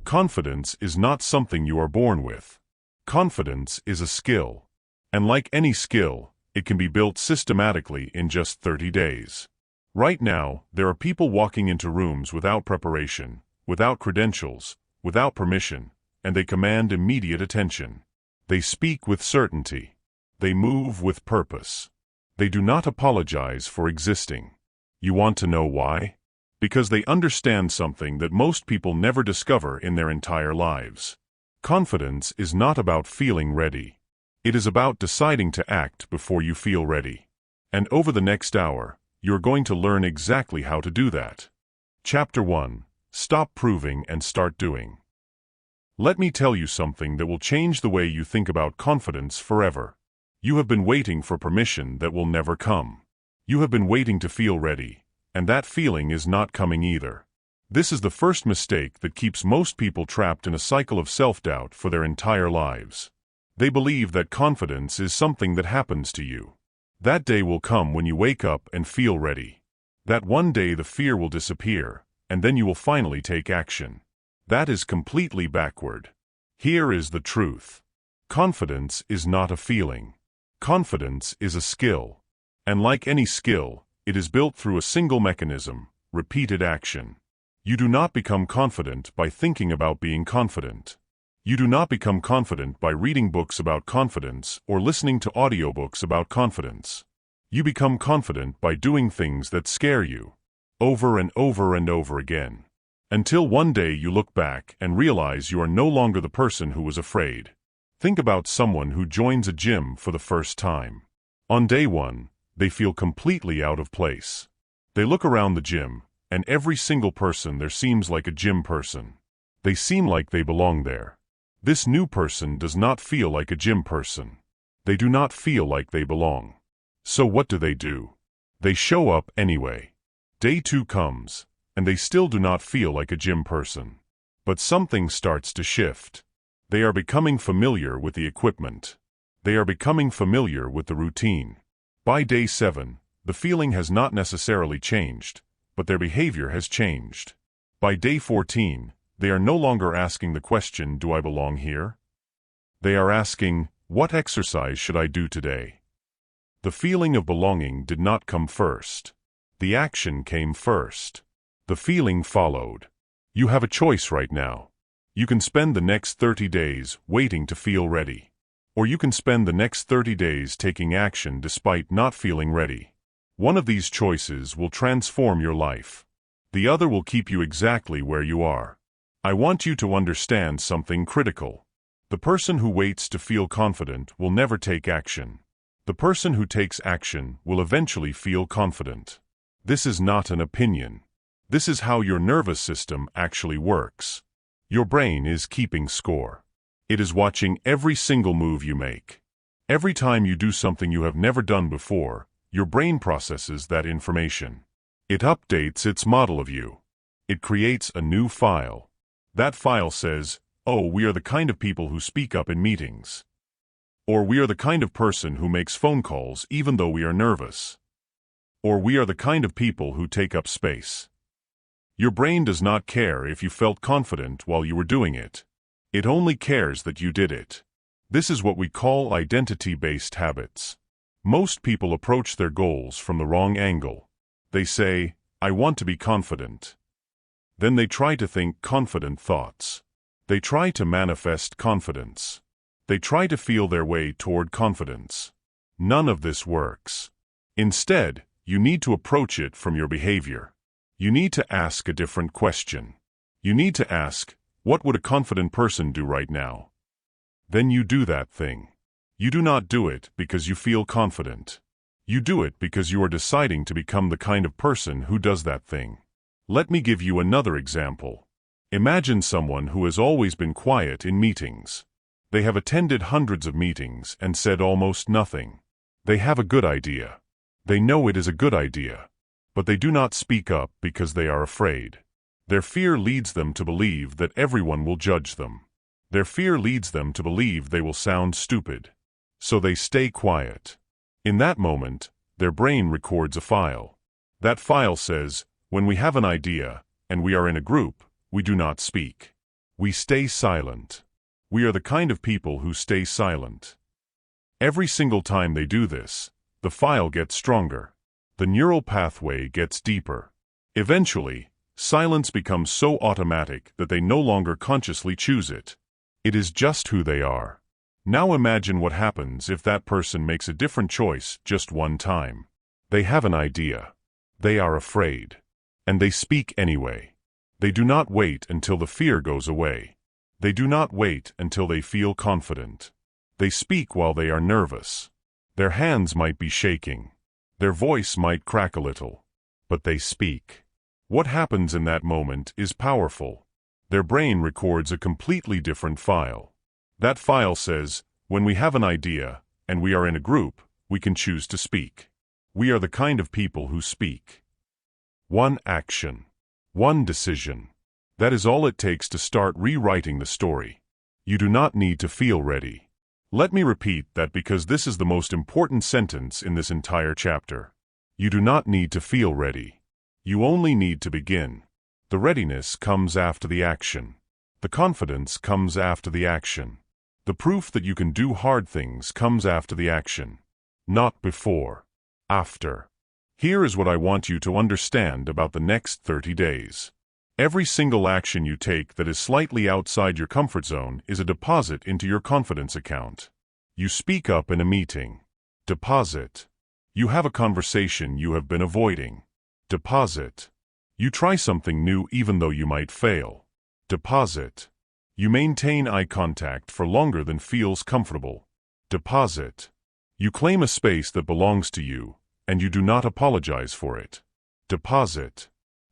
Confidence is not something you are born with. Confidence is a skill. And like any skill, it can be built systematically in just 30 days. Right now, there are people walking into rooms without preparation, without credentials, without permission, and they command immediate attention. They speak with certainty. They move with purpose. They do not apologize for existing. You want to know why? Because they understand something that most people never discover in their entire lives. Confidence is not about feeling ready. It is about deciding to act before you feel ready. And over the next hour, you're going to learn exactly how to do that. Chapter 1. Stop proving and start doing. Let me tell you something that will change the way you think about confidence forever. You have been waiting for permission that will never come. You have been waiting to feel ready, and that feeling is not coming either. This is the first mistake that keeps most people trapped in a cycle of self-doubt for their entire lives. They believe that confidence is something that happens to you. That day will come when you wake up and feel ready. That one day the fear will disappear, and then you will finally take action. That is completely backward. Here is the truth. Confidence is not a feeling. Confidence is a skill. And like any skill, it is built through a single mechanism: repeated action. You do not become confident by thinking about being confident. You do not become confident by reading books about confidence or listening to audiobooks about confidence. You become confident by doing things that scare you, over and over and over again, until one day you look back and realize you are no longer the person who was afraid. Think about someone who joins a gym for the first time. On day one, they feel completely out of place. They look around the gym, and every single person there seems like a gym person. They seem like they belong there. This new person does not feel like a gym person. They do not feel like they belong. So what do? They show up anyway. Day 2 comes, and they still do not feel like a gym person. But something starts to shift. They are becoming familiar with the equipment. They are becoming familiar with the routine. By day 7, the feeling has not necessarily changed, but their behavior has changed. By day 14, they are no longer asking the question, "Do I belong here?" They are asking, "What exercise should I do today?" The feeling of belonging did not come first. The action came first. The feeling followed. You have a choice right now. You can spend the next 30 days waiting to feel ready. Or you can spend the next 30 days taking action despite not feeling ready. One of these choices will transform your life. The other will keep you exactly where you are. I want you to understand something critical. The person who waits to feel confident will never take action. The person who takes action will eventually feel confident. This is not an opinion. This is how your nervous system actually works. Your brain is keeping score. It is watching every single move you make. Every time you do something you have never done before, your brain processes that information. It updates its model of you. It creates a new file. That file says, "Oh, we are the kind of people who speak up in meetings." Or "We are the kind of person who makes phone calls even though we are nervous." Or "We are the kind of people who take up space." Your brain does not care if you felt confident while you were doing it. It only cares that you did it. This is what we call identity-based habits. Most people approach their goals from the wrong angle. They say, "I want to be confident." Then they try to think confident thoughts. They try to manifest confidence. They try to feel their way toward confidence. None of this works. Instead, you need to approach it from your behavior. You need to ask a different question. You need to ask, "What would a confident person do right now?" Then you do that thing. You do not do it because you feel confident. You do it because you are deciding to become the kind of person who does that thing. Let me give you another example. Imagine someone who has always been quiet in meetings. They have attended hundreds of meetings and said almost nothing. They have a good idea. They know it is a good idea. But they do not speak up because they are afraid. Their fear leads them to believe that everyone will judge them. Their fear leads them to believe they will sound stupid. So they stay quiet. In that moment, their brain records a file. That file says, "When we have an idea, and we are in a group, we do not speak. We stay silent. We are the kind of people who stay silent. Every single time they do this, the file gets stronger. The neural pathway gets deeper. Eventually, silence becomes so automatic that they no longer consciously choose it. It is just who they are. Now imagine what happens if that person makes a different choice just one time. They have an idea. They are afraid. And they speak anyway. They do not wait until the fear goes away. They do not wait until they feel confident. They speak while they are nervous. Their hands might be shaking. Their voice might crack a little. But they speak. What happens in that moment is powerful. Their brain records a completely different file. That file says, when we have an idea, and we are in a group, we can choose to speak. We are the kind of people who speak. One action. One decision. That is all it takes to start rewriting the story. You do not need to feel ready. Let me repeat that because this is the most important sentence in this entire chapter. You do not need to feel ready. You only need to begin. The readiness comes after the action. The confidence comes after the action. The proof that you can do hard things comes after the action. Not before. After. Here is what I want you to understand about the next 30 days. Every single action you take that is slightly outside your comfort zone is a deposit into your confidence account. You speak up in a meeting. Deposit. You have a conversation you have been avoiding. Deposit. You try something new even though you might fail. Deposit. You maintain eye contact for longer than feels comfortable. Deposit. You claim a space that belongs to you, and you do not apologize for it. Deposit.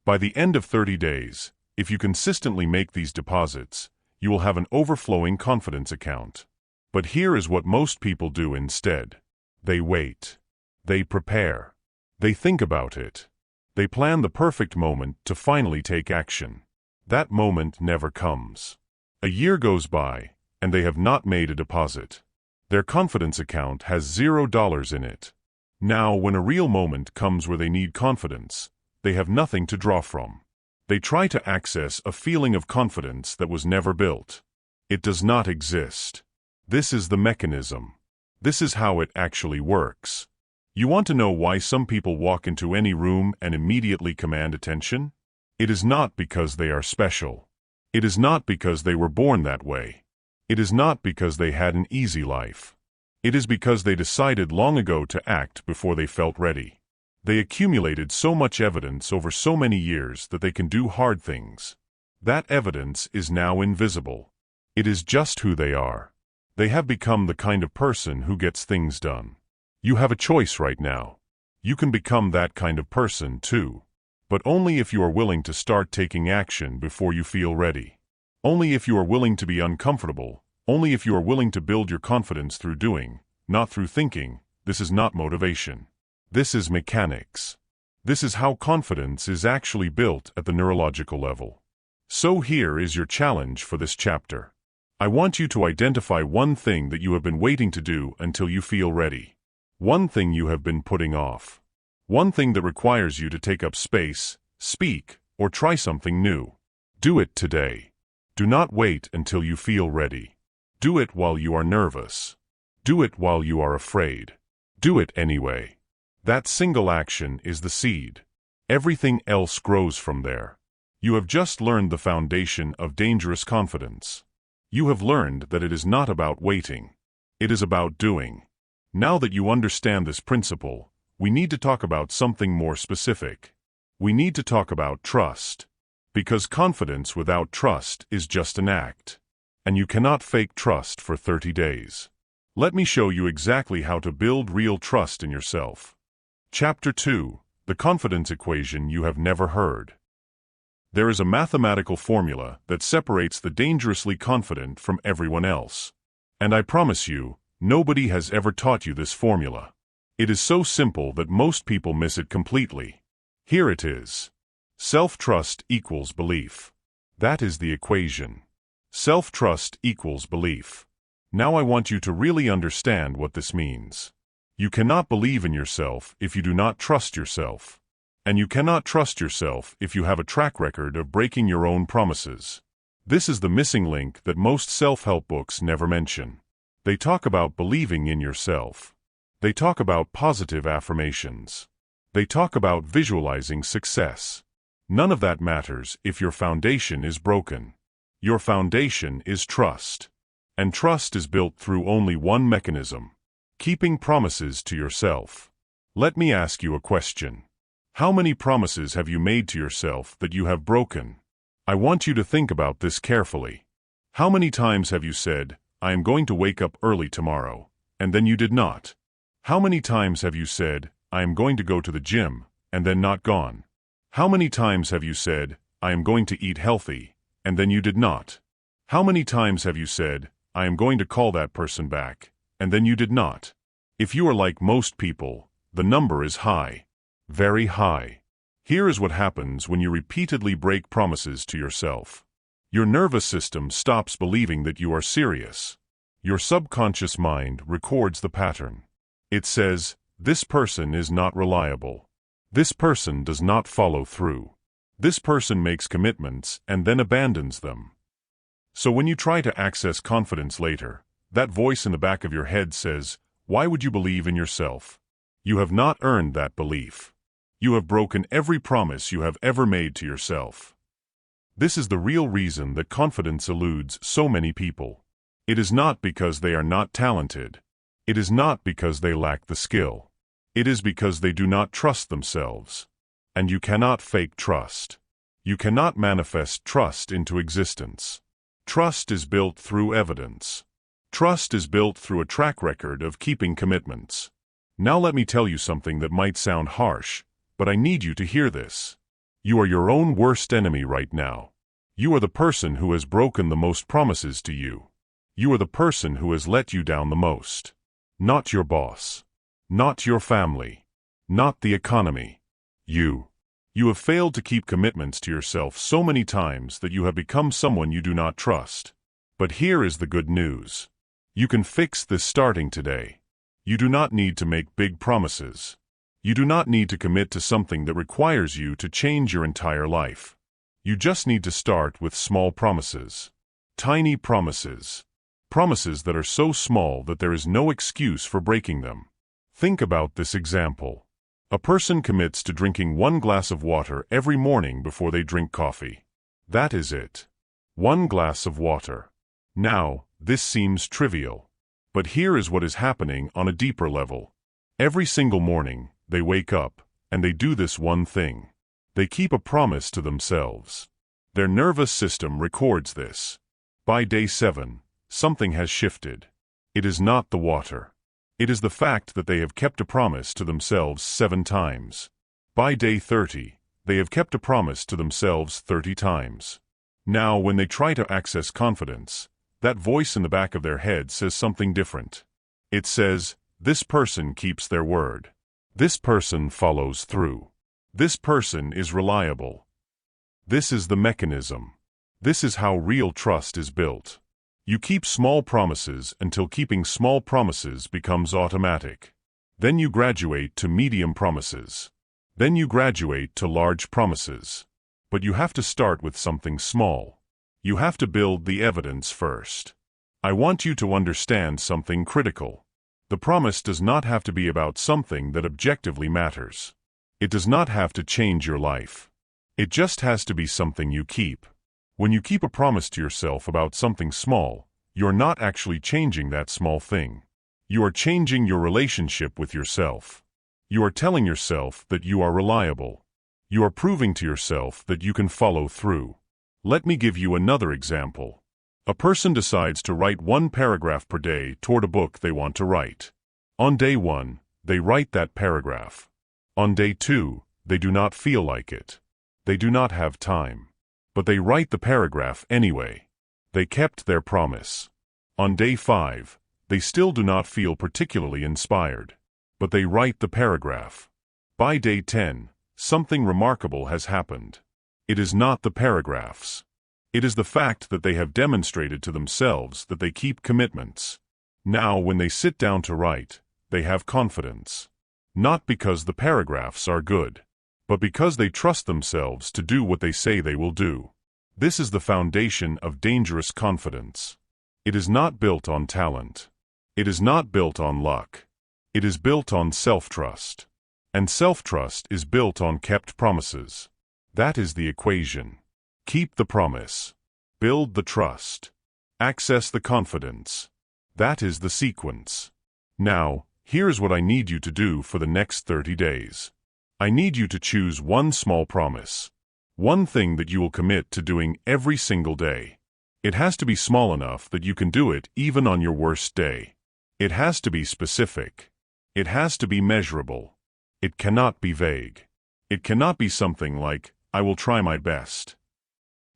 By the end of 30 days, if you consistently make these deposits, you will have an overflowing confidence account. But here is what most people do instead. They wait. They prepare. They think about it. They plan the perfect moment to finally take action. That moment never comes. A year goes by, and they have not made a deposit. Their confidence account has $0 in it. Now, when a real moment comes where they need confidence, they have nothing to draw from. They try to access a feeling of confidence that was never built. It does not exist. This is the mechanism. This is how it actually works. You want to know why some people walk into any room and immediately command attention? It is not because they are special. It is not because they were born that way. It is not because they had an easy life. It is because they decided long ago to act before they felt ready. They accumulated so much evidence over so many years that they can do hard things. That evidence is now invisible. It is just who they are. They have become the kind of person who gets things done. You have a choice right now. You can become that kind of person too. But only if you are willing to start taking action before you feel ready. Only if you are willing to be uncomfortable. Only if you are willing to build your confidence through doing, not through thinking. This is not motivation. This is mechanics. This is how confidence is actually built at the neurological level. So here is your challenge for this chapter. I want you to identify one thing that you have been waiting to do until you feel ready. One thing you have been putting off. One thing that requires you to take up space, speak, or try something new. Do it today. Do not wait until you feel ready. Do it while you are nervous. Do it while you are afraid. Do it anyway. That single action is the seed. Everything else grows from there. You have just learned the foundation of dangerous confidence. You have learned that it is not about waiting. It is about doing. Now that you understand this principle, we need to talk about something more specific. We need to talk about trust. Because confidence without trust is just an act. And you cannot fake trust for 30 days. Let me show you exactly how to build real trust in yourself. Chapter 2. The Confidence Equation You Have Never Heard. There is a mathematical formula that separates the dangerously confident from everyone else. And I promise you, nobody has ever taught you this formula. It is so simple that most people miss it completely. Here it is. Self-trust equals belief. That is the equation. Self-trust equals belief. Now I want you to really understand what this means. You cannot believe in yourself if you do not trust yourself. And you cannot trust yourself if you have a track record of breaking your own promises. This is the missing link that most self-help books never mention. They talk about believing in yourself. They talk about positive affirmations. They talk about visualizing success. None of that matters if your foundation is broken. Your foundation is trust. And trust is built through only one mechanism: keeping promises to yourself. Let me ask you a question. How many promises have you made to yourself that you have broken? I want you to think about this carefully. How many times have you said, "I am going to wake up early tomorrow," and then you did not? How many times have you said, "I am going to go to the gym," and then not gone? How many times have you said, "I am going to eat healthy," and then you did not? How many times have you said, "I am going to call that person back," and then you did not? If you are like most people, the number is high. Very high. Here is what happens when you repeatedly break promises to yourself. Your nervous system stops believing that you are serious. Your subconscious mind records the pattern. It says, "This person is not reliable. This person does not follow through. This person makes commitments and then abandons them." So when you try to access confidence later, that voice in the back of your head says, "Why would you believe in yourself? You have not earned that belief. You have broken every promise you have ever made to yourself." This is the real reason that confidence eludes so many people. It is not because they are not talented. It is not because they lack the skill. It is because they do not trust themselves. And you cannot fake trust. You cannot manifest trust into existence. Trust is built through evidence. Trust is built through a track record of keeping commitments. Now let me tell you something that might sound harsh, but I need you to hear this. You are your own worst enemy right now. You are the person who has broken the most promises to you. You are the person who has let you down the most. Not your boss. Not your family. Not the economy. You. You have failed to keep commitments to yourself so many times that you have become someone you do not trust. But here is the good news. You can fix this starting today. You do not need to make big promises. You do not need to commit to something that requires you to change your entire life. You just need to start with small promises. Tiny promises. Promises that are so small that there is no excuse for breaking them. Think about this example. A person commits to drinking 1 glass of water every morning before they drink coffee. That is it. 1 glass of water. Now, this seems trivial. But here is what is happening on a deeper level. Every single morning, they wake up, and they do this one thing. They keep a promise to themselves. Their nervous system records this. By day 7, something has shifted. It is not the water. It is the fact that they have kept a promise to themselves 7 times. By day 30, they have kept a promise to themselves 30 times. Now, when they try to access confidence, that voice in the back of their head says something different. It says, "This person keeps their word. This person follows through. This person is reliable." This is the mechanism. This is how real trust is built. You keep small promises until keeping small promises becomes automatic. Then you graduate to medium promises. Then you graduate to large promises. But you have to start with something small. You have to build the evidence first. I want you to understand something critical. The promise does not have to be about something that objectively matters. It does not have to change your life. It just has to be something you keep. When you keep a promise to yourself about something small, you're not actually changing that small thing. You are changing your relationship with yourself. You are telling yourself that you are reliable. You are proving to yourself that you can follow through. Let me give you another example. A person decides to write 1 paragraph per day toward a book they want to write. On day 1, they write that paragraph. On day 2, they do not feel like it. They do not have time. But they write the paragraph anyway. They kept their promise. On day 5, they still do not feel particularly inspired. But they write the paragraph. By day 10, something remarkable has happened. It is not the paragraphs. It is the fact that they have demonstrated to themselves that they keep commitments. Now, when they sit down to write, they have confidence. Not because the paragraphs are good, but because they trust themselves to do what they say they will do. This is the foundation of dangerous confidence. It is not built on talent. It is not built on luck. It is built on self-trust. And self-trust is built on kept promises. That is the equation. Keep the promise. Build the trust. Access the confidence. That is the sequence. Now, here's what I need you to do for the next 30 days. I need you to choose one small promise. One thing that you will commit to doing every single day. It has to be small enough that you can do it even on your worst day. It has to be specific. It has to be measurable. It cannot be vague. It cannot be something like, "I will try my best."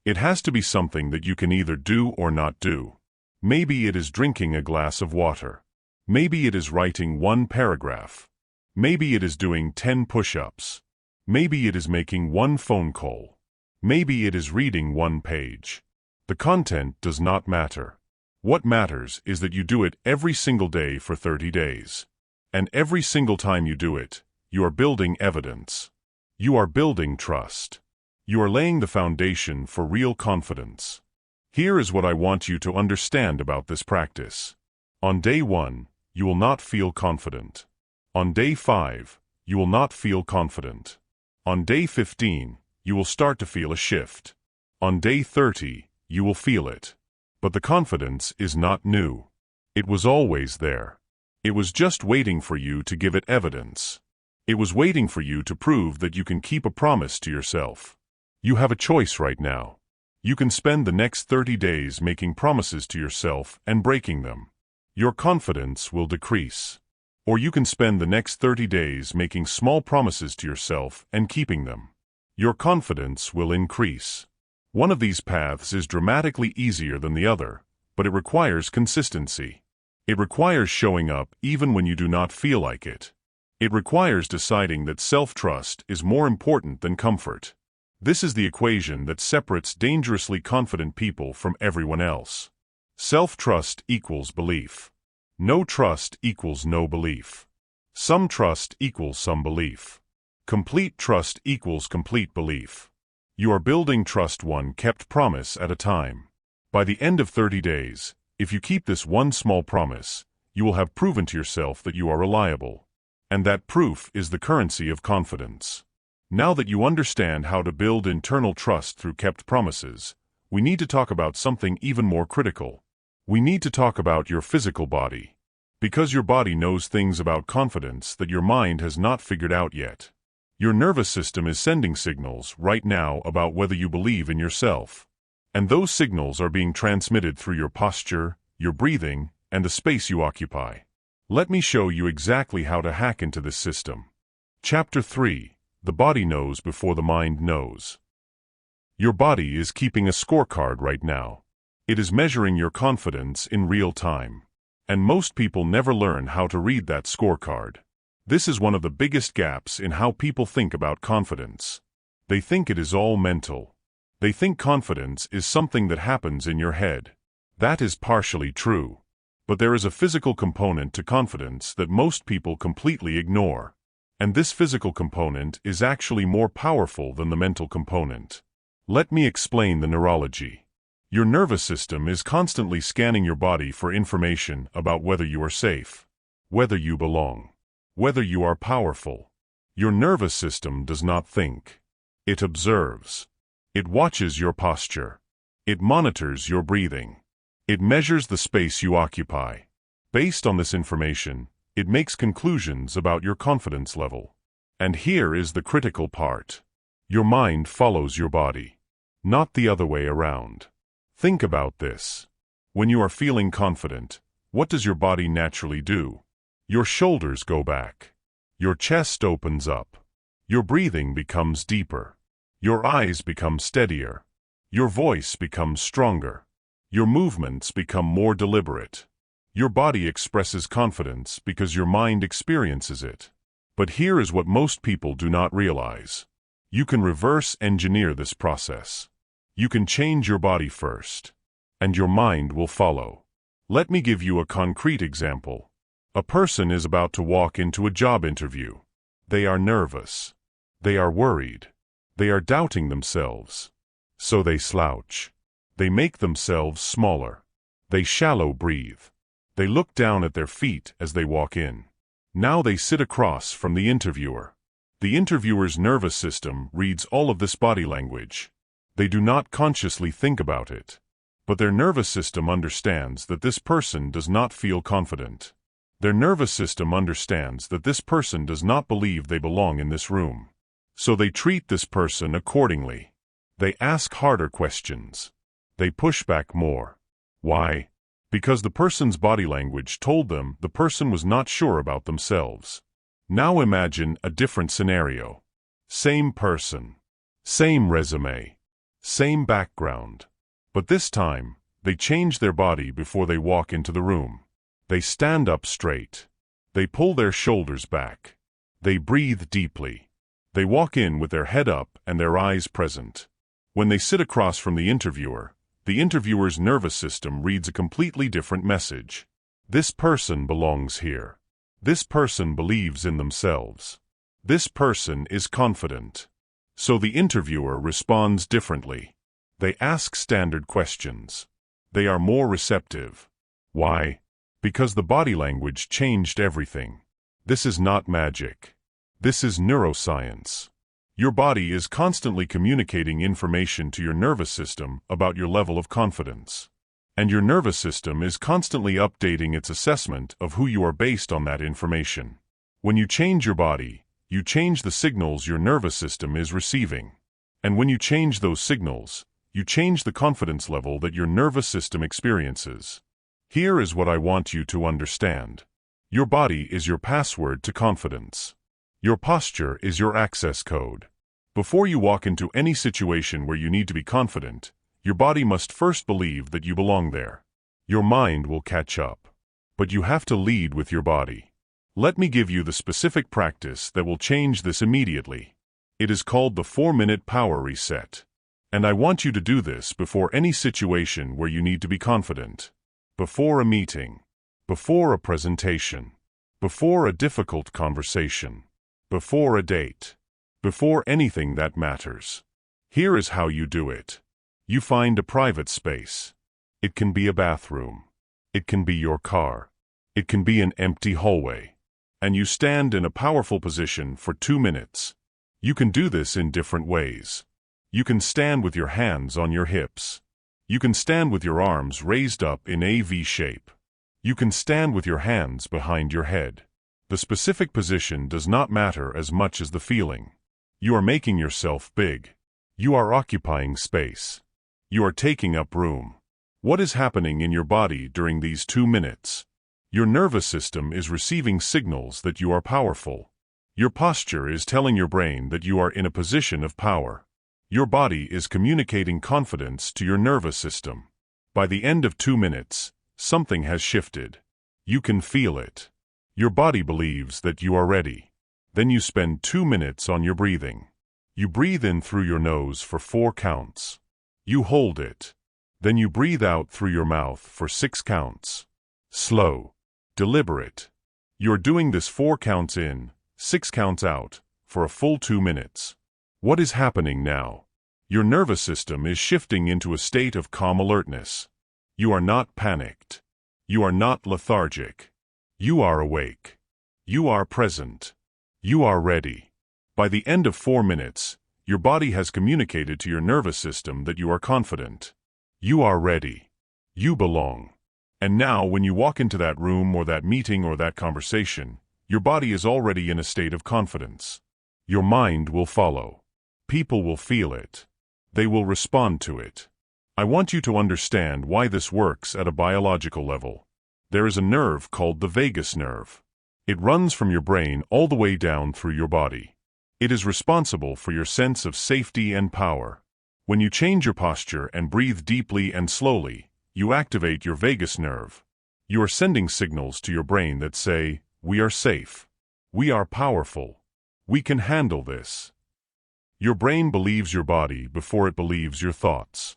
It has to be something that you can either do or not do. Maybe it is drinking a glass of water. Maybe it is writing one paragraph. Maybe it is doing 10 push-ups. Maybe it is making one phone call. Maybe it is reading one page. The content does not matter. What matters is that you do it every single day for 30 days. And every single time you do it, you are building evidence. You are building trust. You are laying the foundation for real confidence. Here is what I want you to understand about this practice. On day 1, you will not feel confident. On day 5, you will not feel confident. On day 15, you will start to feel a shift. On day 30, you will feel it. But the confidence is not new. It was always there. It was just waiting for you to give it evidence. It was waiting for you to prove that you can keep a promise to yourself. You have a choice right now. You can spend the next 30 days making promises to yourself and breaking them. Your confidence will decrease. Or you can spend the next 30 days making small promises to yourself and keeping them. Your confidence will increase. One of these paths is dramatically easier than the other, but it requires consistency. It requires showing up even when you do not feel like it. It requires deciding that self-trust is more important than comfort. This is the equation that separates dangerously confident people from everyone else. Self-trust equals belief. No trust equals no belief. Some trust equals some belief. Complete trust equals complete belief. You are building trust one kept promise at a time. By the end of 30 days, if you keep this one small promise, you will have proven to yourself that you are reliable. And that proof is the currency of confidence. Now that you understand how to build internal trust through kept promises, we need to talk about something even more critical. We need to talk about your physical body. Because your body knows things about confidence that your mind has not figured out yet. Your nervous system is sending signals right now about whether you believe in yourself. And those signals are being transmitted through your posture, your breathing, and the space you occupy. Let me show you exactly how to hack into this system. Chapter 3. The body knows before the mind knows. Your body is keeping a scorecard right now. It is measuring your confidence in real time. And most people never learn how to read that scorecard. This is one of the biggest gaps in how people think about confidence. They think it is all mental. They think confidence is something that happens in your head. That is partially true. But there is a physical component to confidence that most people completely ignore. And this physical component is actually more powerful than the mental component. Let me explain the neurology. Your nervous system is constantly scanning your body for information about whether you are safe, whether you belong, whether you are powerful. Your nervous system does not think. It observes. It watches your posture. It monitors your breathing. It measures the space you occupy. Based on this information, it makes conclusions about your confidence level. And here is the critical part. Your mind follows your body, not the other way around. Think about this. When you are feeling confident, what does your body naturally do? Your shoulders go back. Your chest opens up. Your breathing becomes deeper. Your eyes become steadier. Your voice becomes stronger. Your movements become more deliberate. Your body expresses confidence because your mind experiences it. But here is what most people do not realize. You can reverse engineer this process. You can change your body first, and your mind will follow. Let me give you a concrete example. A person is about to walk into a job interview. They are nervous. They are worried. They are doubting themselves. So they slouch. They make themselves smaller. They shallow breathe. They look down at their feet as they walk in. Now they sit across from the interviewer. The interviewer's nervous system reads all of this body language. They do not consciously think about it. But their nervous system understands that this person does not feel confident. Their nervous system understands that this person does not believe they belong in this room. So they treat this person accordingly. They ask harder questions. They push back more. Why? Because the person's body language told them the person was not sure about themselves. Now imagine a different scenario. Same person. Same resume. Same background. But this time, they change their body before they walk into the room. They stand up straight. They pull their shoulders back. They breathe deeply. They walk in with their head up and their eyes present. When they sit across from the interviewer's nervous system reads a completely different message. This person belongs here. This person believes in themselves. This person is confident. So the interviewer responds differently. They ask standard questions. They are more receptive. Why? Because the body language changed everything. This is not magic. This is neuroscience. Your body is constantly communicating information to your nervous system about your level of confidence. And your nervous system is constantly updating its assessment of who you are based on that information. When you change your body, you change the signals your nervous system is receiving. And when you change those signals, you change the confidence level that your nervous system experiences. Here is what I want you to understand. Your body is your password to confidence. Your posture is your access code. Before you walk into any situation where you need to be confident, your body must first believe that you belong there. Your mind will catch up. But you have to lead with your body. Let me give you the specific practice that will change this immediately. It is called the 4-minute power reset. And I want you to do this before any situation where you need to be confident. Before a meeting. Before a presentation. Before a difficult conversation. Before a date. Before anything that matters. Here is how you do it. You find a private space. It can be a bathroom. It can be your car. It can be an empty hallway. And you stand in a powerful position for 2 minutes. You can do this in different ways. You can stand with your hands on your hips. You can stand with your arms raised up in a V shape. You can stand with your hands behind your head. The specific position does not matter as much as the feeling. You are making yourself big. You are occupying space. You are taking up room. What is happening in your body during these 2 minutes? Your nervous system is receiving signals that you are powerful. Your posture is telling your brain that you are in a position of power. Your body is communicating confidence to your nervous system. By the end of 2 minutes, something has shifted. You can feel it. Your body believes that you are ready. Then you spend 2 minutes on your breathing. You breathe in through your nose for 4 counts. You hold it. Then you breathe out through your mouth for 6 counts. Slow. Deliberate. You're doing this 4 counts in, 6 counts out, for a full 2 minutes. What is happening now? Your nervous system is shifting into a state of calm alertness. You are not panicked. You are not lethargic. You are awake. You are present. You are ready. By the end of 4 minutes, your body has communicated to your nervous system that you are confident. You are ready. You belong. And now when you walk into that room or that meeting or that conversation, your body is already in a state of confidence. Your mind will follow. People will feel it. They will respond to it. I want you to understand why this works at a biological level. There is a nerve called the vagus nerve. It runs from your brain all the way down through your body. It is responsible for your sense of safety and power. When you change your posture and breathe deeply and slowly, you activate your vagus nerve. You are sending signals to your brain that say, "We are safe. We are powerful. We can handle this." Your brain believes your body before it believes your thoughts.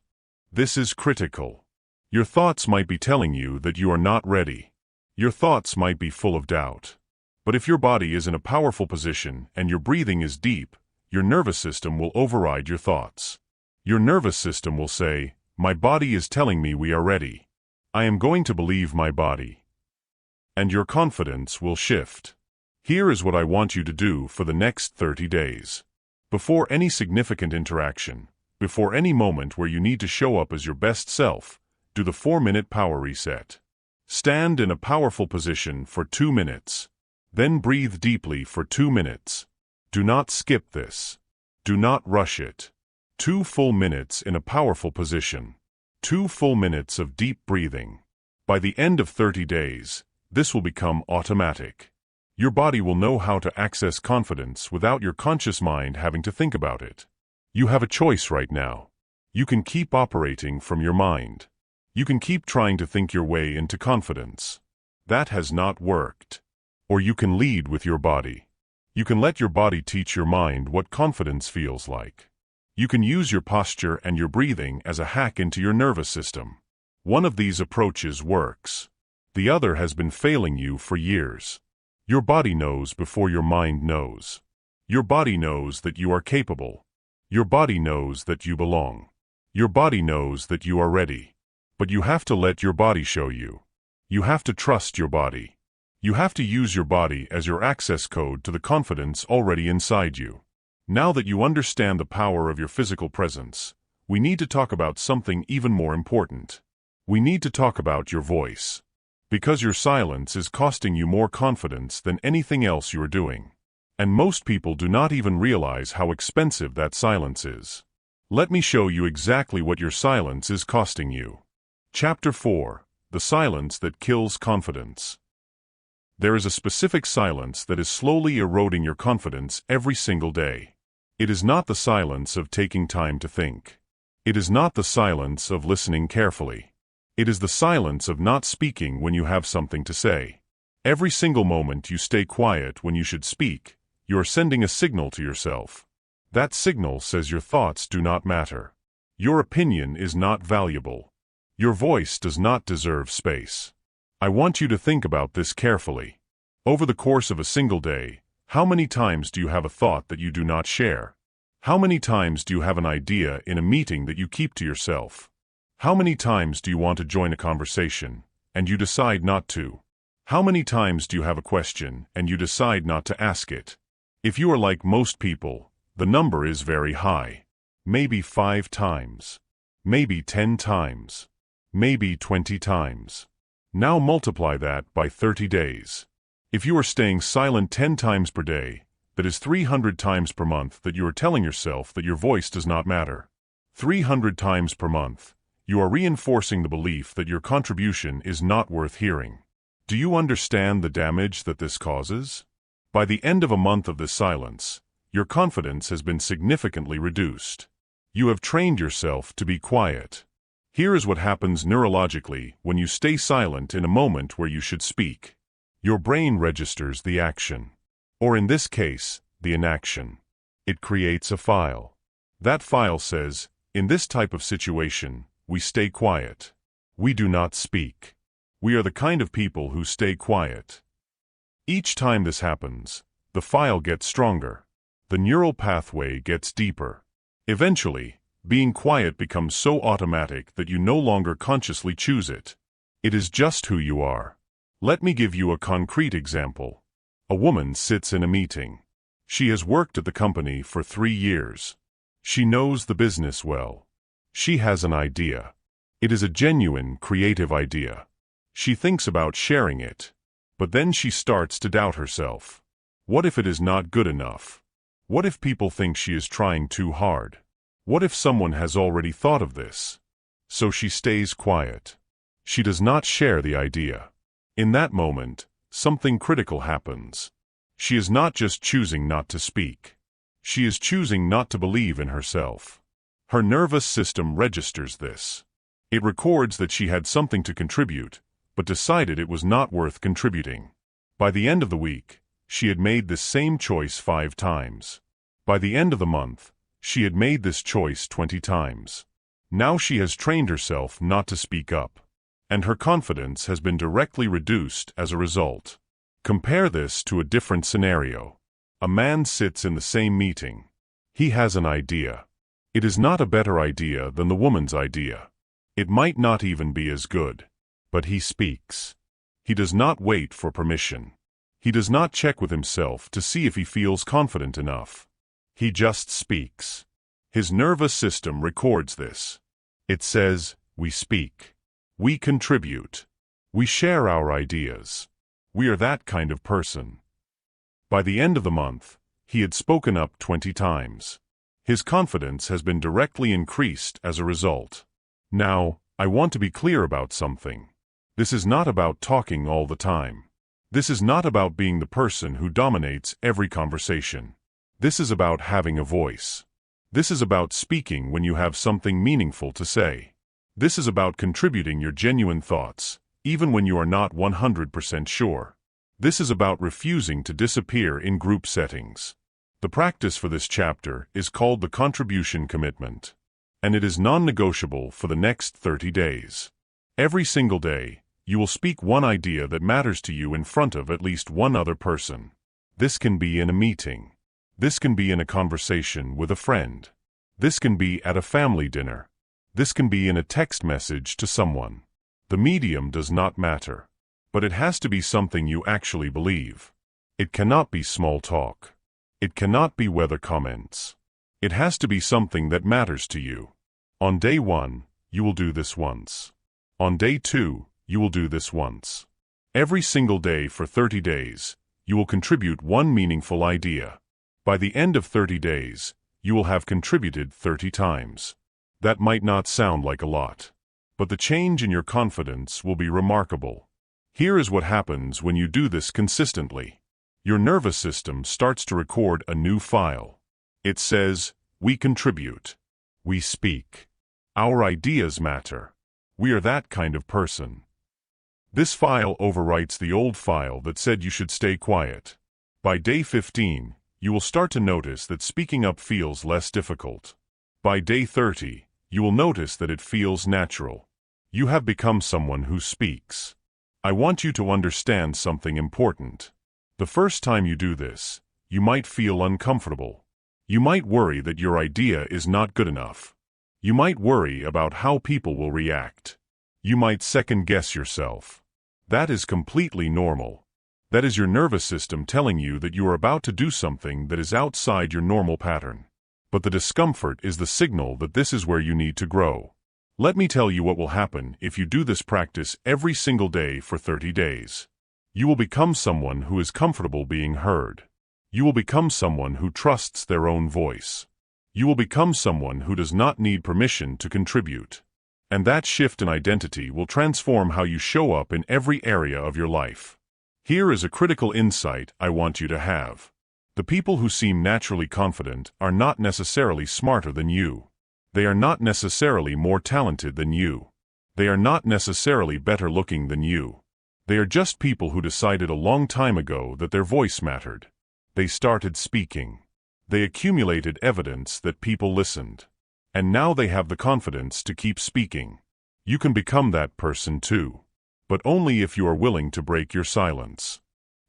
This is critical. Your thoughts might be telling you that you are not ready. Your thoughts might be full of doubt. But if your body is in a powerful position and your breathing is deep, your nervous system will override your thoughts. Your nervous system will say, "My body is telling me we are ready. I am going to believe my body." And your confidence will shift. Here is what I want you to do for the next 30 days. Before any significant interaction, before any moment where you need to show up as your best self, do the 4-minute power reset. Stand in a powerful position for 2 minutes. Then breathe deeply for 2 minutes. Do not skip this. Do not rush it. 2 full minutes in a powerful position. 2 full minutes of deep breathing. By the end of 30 days, this will become automatic. Your body will know how to access confidence without your conscious mind having to think about it. You have a choice right now. You can keep operating from your mind. You can keep trying to think your way into confidence. That has not worked. Or you can lead with your body. You can let your body teach your mind what confidence feels like. You can use your posture and your breathing as a hack into your nervous system. One of these approaches works. The other has been failing you for years. Your body knows before your mind knows. Your body knows that you are capable. Your body knows that you belong. Your body knows that you are ready. But you have to let your body show you. You have to trust your body. You have to use your body as your access code to the confidence already inside you. Now that you understand the power of your physical presence, we need to talk about something even more important. We need to talk about your voice. Because your silence is costing you more confidence than anything else you are doing. And most people do not even realize how expensive that silence is. Let me show you exactly what your silence is costing you. Chapter 4: The Silence That Kills Confidence. There is a specific silence that is slowly eroding your confidence every single day. It is not the silence of taking time to think. It is not the silence of listening carefully. It is the silence of not speaking when you have something to say. Every single moment you stay quiet when you should speak, you are sending a signal to yourself. That signal says your thoughts do not matter. Your opinion is not valuable. Your voice does not deserve space. I want you to think about this carefully. Over the course of a single day, how many times do you have a thought that you do not share? How many times do you have an idea in a meeting that you keep to yourself? How many times do you want to join a conversation, and you decide not to? How many times do you have a question, and you decide not to ask it? If you are like most people, the number is very high. Maybe 5 times. Maybe 10 times. Maybe 20 times. Now multiply that by 30 days. If you are staying silent 10 times per day, that is 300 times per month that you are telling yourself that your voice does not matter. 300 times per month, you are reinforcing the belief that your contribution is not worth hearing. Do you understand the damage that this causes? By the end of a month of this silence, your confidence has been significantly reduced. You have trained yourself to be quiet. Here is what happens neurologically when you stay silent in a moment where you should speak. Your brain registers the action, or in this case, the inaction. It creates a file. That file says, in this type of situation, we stay quiet. We do not speak. We are the kind of people who stay quiet. Each time this happens, the file gets stronger. The neural pathway gets deeper. Eventually, being quiet becomes so automatic that you no longer consciously choose it. It is just who you are. Let me give you a concrete example. A woman sits in a meeting. She has worked at the company for 3 years. She knows the business well. She has an idea. It is a genuine, creative idea. She thinks about sharing it. But then she starts to doubt herself. What if it is not good enough? What if people think she is trying too hard? What if someone has already thought of this? So she stays quiet. She does not share the idea. In that moment, something critical happens. She is not just choosing not to speak. She is choosing not to believe in herself. Her nervous system registers this. It records that she had something to contribute, but decided it was not worth contributing. By the end of the week, she had made this same choice 5 times. By the end of the month, she had made this choice 20 times. Now she has trained herself not to speak up, and her confidence has been directly reduced as a result. Compare this to a different scenario. A man sits in the same meeting. He has an idea. It is not a better idea than the woman's idea. It might not even be as good. But he speaks. He does not wait for permission. He does not check with himself to see if he feels confident enough. He just speaks. His nervous system records this. It says, we speak. We contribute. We share our ideas. We are that kind of person. By the end of the month, he had spoken up 20 times. His confidence has been directly increased as a result. Now, I want to be clear about something. This is not about talking all the time. This is not about being the person who dominates every conversation. This is about having a voice. This is about speaking when you have something meaningful to say. This is about contributing your genuine thoughts, even when you are not 100% sure. This is about refusing to disappear in group settings. The practice for this chapter is called the contribution commitment, and it is non-negotiable for the next 30 days. Every single day, you will speak one idea that matters to you in front of at least one other person. This can be in a meeting. This can be in a conversation with a friend. This can be at a family dinner. This can be in a text message to someone. The medium does not matter, but it has to be something you actually believe. It cannot be small talk. It cannot be weather comments. It has to be something that matters to you. On day 1, you will do this once. On day 2, you will do this once. Every single day for 30 days, you will contribute one meaningful idea. By the end of 30 days, you will have contributed 30 times. That might not sound like a lot, but the change in your confidence will be remarkable. Here is what happens when you do this consistently. Your nervous system starts to record a new file. It says, we contribute. We speak. Our ideas matter. We are that kind of person. This file overwrites the old file that said you should stay quiet. By day 15, you will start to notice that speaking up feels less difficult. By day 30, you will notice that it feels natural. You have become someone who speaks. I want you to understand something important. The first time you do this, you might feel uncomfortable. You might worry that your idea is not good enough. You might worry about how people will react. You might second-guess yourself. That is completely normal. That is your nervous system telling you that you are about to do something that is outside your normal pattern. But the discomfort is the signal that this is where you need to grow. Let me tell you what will happen if you do this practice every single day for 30 days. You will become someone who is comfortable being heard. You will become someone who trusts their own voice. You will become someone who does not need permission to contribute. And that shift in identity will transform how you show up in every area of your life. Here is a critical insight I want you to have. The people who seem naturally confident are not necessarily smarter than you. They are not necessarily more talented than you. They are not necessarily better looking than you. They are just people who decided a long time ago that their voice mattered. They started speaking. They accumulated evidence that people listened. And now they have the confidence to keep speaking. You can become that person too. But only if you are willing to break your silence.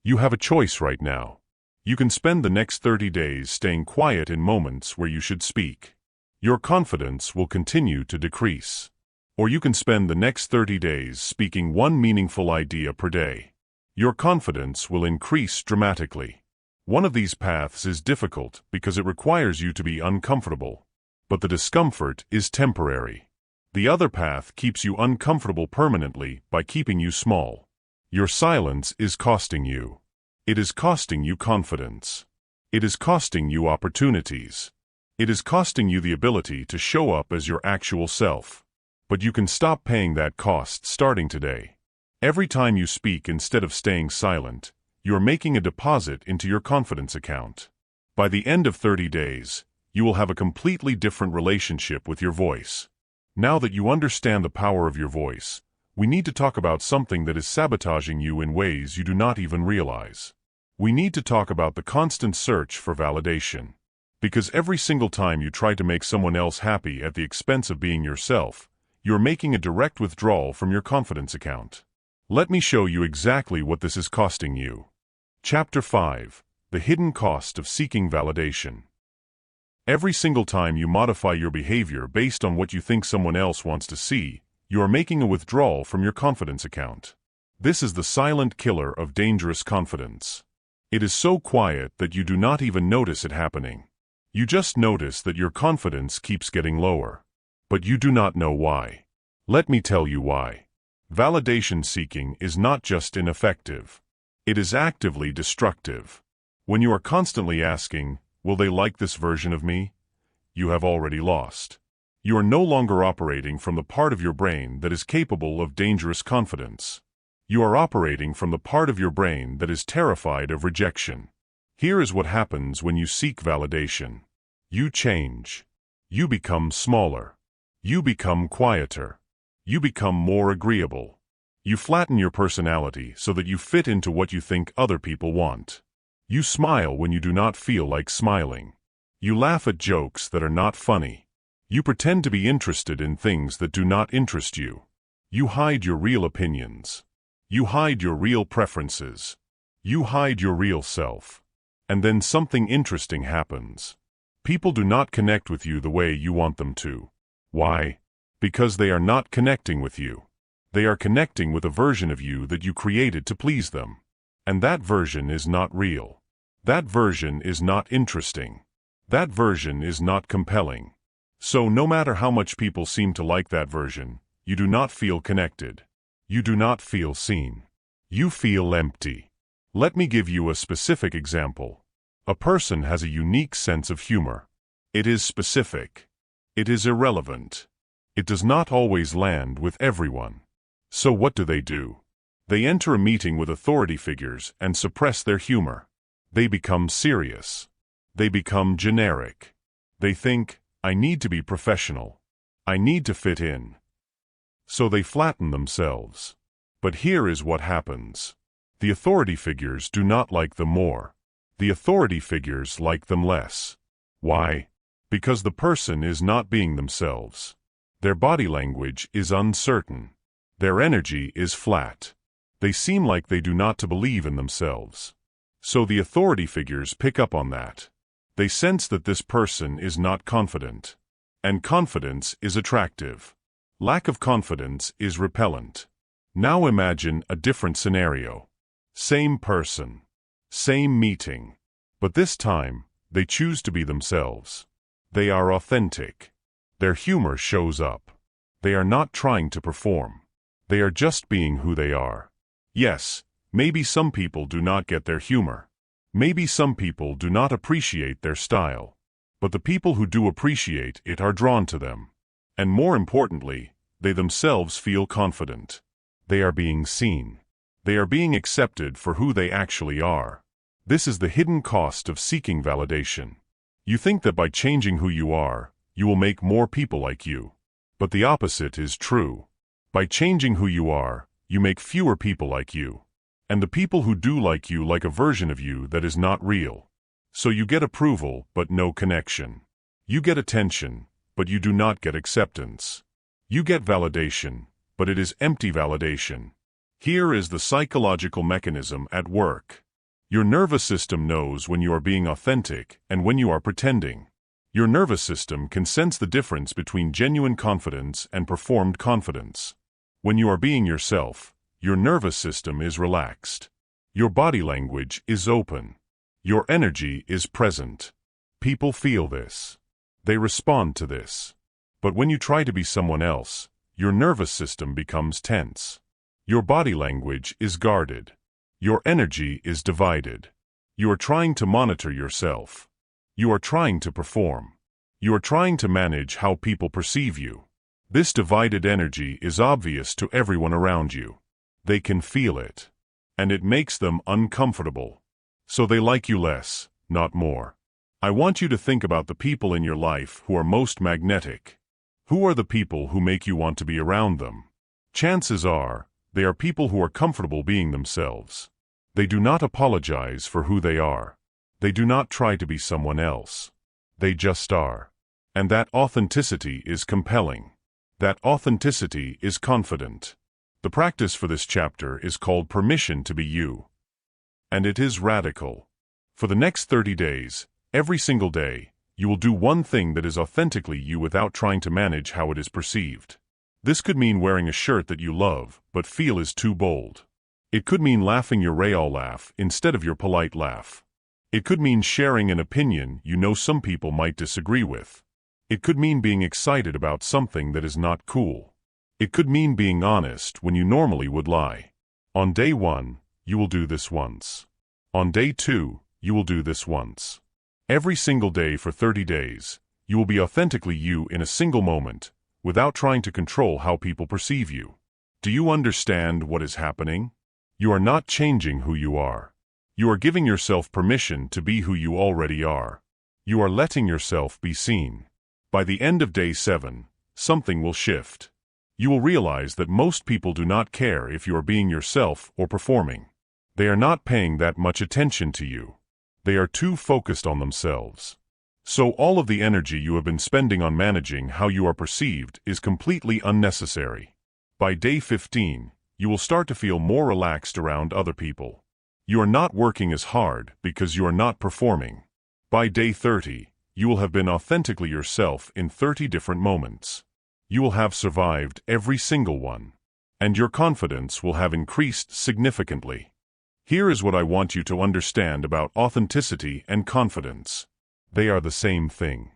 You have a choice right now. You can spend the next 30 days staying quiet in moments where you should speak. Your confidence will continue to decrease. Or you can spend the next 30 days speaking one meaningful idea per day. Your confidence will increase dramatically. One of these paths is difficult because it requires you to be uncomfortable. But the discomfort is temporary. The other path keeps you uncomfortable permanently by keeping you small. Your silence is costing you. It is costing you confidence. It is costing you opportunities. It is costing you the ability to show up as your actual self. But you can stop paying that cost starting today. Every time you speak instead of staying silent, you are making a deposit into your confidence account. By the end of 30 days, you will have a completely different relationship with your voice. Now that you understand the power of your voice, we need to talk about something that is sabotaging you in ways you do not even realize. We need to talk about the constant search for validation. Because every single time you try to make someone else happy at the expense of being yourself, you are making a direct withdrawal from your confidence account. Let me show you exactly what this is costing you. Chapter 5: The Hidden Cost of Seeking Validation. Every single time you modify your behavior based on what you think someone else wants to see, you are making a withdrawal from your confidence account. This is the silent killer of dangerous confidence. It is so quiet that you do not even notice it happening. You just notice that your confidence keeps getting lower. But you do not know why. Let me tell you why. Validation seeking is not just ineffective. It is actively destructive. When you are constantly asking, "Will they like this version of me?" you have already lost. You are no longer operating from the part of your brain that is capable of dangerous confidence. You are operating from the part of your brain that is terrified of rejection. Here is what happens when you seek validation. You change. You become smaller. You become quieter. You become more agreeable. You flatten your personality so that you fit into what you think other people want. You smile when you do not feel like smiling. You laugh at jokes that are not funny. You pretend to be interested in things that do not interest you. You hide your real opinions. You hide your real preferences. You hide your real self. And then something interesting happens. People do not connect with you the way you want them to. Why? Because they are not connecting with you. They are connecting with a version of you that you created to please them. And that version is not real. That version is not interesting. That version is not compelling. So no matter how much people seem to like that version, you do not feel connected. You do not feel seen. You feel empty. Let me give you a specific example. A person has a unique sense of humor. It is specific. It is irrelevant. It does not always land with everyone. So what do? They enter a meeting with authority figures and suppress their humor. They become serious. They become generic. They think, "I need to be professional. I need to fit in." So they flatten themselves. But here is what happens. The authority figures do not like them more. The authority figures like them less. Why? Because the person is not being themselves. Their body language is uncertain. Their energy is flat. They seem like they do not believe in themselves. So the authority figures pick up on that. They sense that this person is not confident. And confidence is attractive. Lack of confidence is repellent. Now imagine a different scenario. Same person. Same meeting. But this time, they choose to be themselves. They are authentic. Their humor shows up. They are not trying to perform. They are just being who they are. Yes, maybe some people do not get their humor. Maybe some people do not appreciate their style. But the people who do appreciate it are drawn to them. And more importantly, they themselves feel confident. They are being seen. They are being accepted for who they actually are. This is the hidden cost of seeking validation. You think that by changing who you are, you will make more people like you. But the opposite is true. By changing who you are, you make fewer people like you. And the people who do like you like a version of you that is not real. So you get approval, but no connection. You get attention, but you do not get acceptance. You get validation, but it is empty validation. Here is the psychological mechanism at work. Your nervous system knows when you are being authentic and when you are pretending. Your nervous system can sense the difference between genuine confidence and performed confidence. When you are being yourself, your nervous system is relaxed. Your body language is open. Your energy is present. People feel this. They respond to this. But when you try to be someone else, your nervous system becomes tense. Your body language is guarded. Your energy is divided. You are trying to monitor yourself. You are trying to perform. You are trying to manage how people perceive you. This divided energy is obvious to everyone around you. They can feel it. And it makes them uncomfortable. So they like you less, not more. I want you to think about the people in your life who are most magnetic. Who are the people who make you want to be around them? Chances are, they are people who are comfortable being themselves. They do not apologize for who they are. They do not try to be someone else. They just are. And that authenticity is compelling. That authenticity is confident. The practice for this chapter is called Permission to Be You. And it is radical. For the next 30 days, every single day, you will do one thing that is authentically you without trying to manage how it is perceived. This could mean wearing a shirt that you love, but feel is too bold. It could mean laughing your real laugh instead of your polite laugh. It could mean sharing an opinion you know some people might disagree with. It could mean being excited about something that is not cool. It could mean being honest when you normally would lie. On day 1, you will do this once. On day 2, you will do this once. Every single day for 30 days, you will be authentically you in a single moment, without trying to control how people perceive you. Do you understand what is happening? You are not changing who you are. You are giving yourself permission to be who you already are. You are letting yourself be seen. By the end of day 7, something will shift. You will realize that most people do not care if you are being yourself or performing. They are not paying that much attention to you. They are too focused on themselves. So all of the energy you have been spending on managing how you are perceived is completely unnecessary. By day 15, you will start to feel more relaxed around other people. You are not working as hard because you are not performing. By day 30, you will have been authentically yourself in 30 different moments. You will have survived every single one. And your confidence will have increased significantly. Here is what I want you to understand about authenticity and confidence. They are the same thing.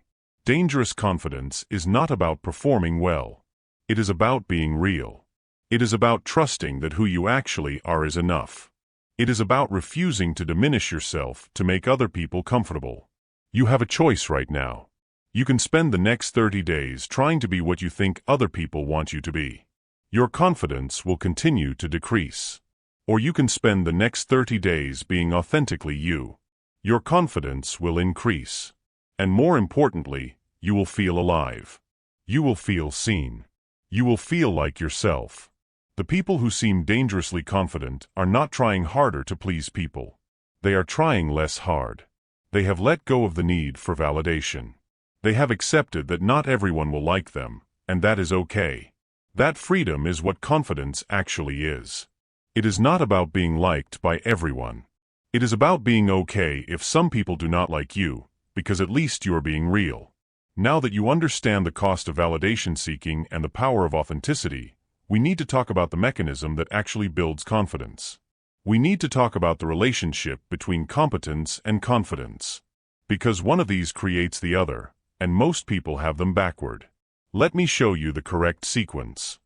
Dangerous confidence is not about performing well. It is about being real. It is about trusting that who you actually are is enough. It is about refusing to diminish yourself to make other people comfortable. You have a choice right now. You can spend the next 30 days trying to be what you think other people want you to be. Your confidence will continue to decrease. Or you can spend the next 30 days being authentically you. Your confidence will increase. And more importantly, you will feel alive. You will feel seen. You will feel like yourself. The people who seem dangerously confident are not trying harder to please people. They are trying less hard. They have let go of the need for validation. They have accepted that not everyone will like them, and that is okay. That freedom is what confidence actually is. It is not about being liked by everyone. It is about being okay if some people do not like you, because at least you are being real. Now that you understand the cost of validation seeking and the power of authenticity, we need to talk about the mechanism that actually builds confidence. We need to talk about the relationship between competence and confidence. Because one of these creates the other, and most people have them backward. Let me show you the correct sequence.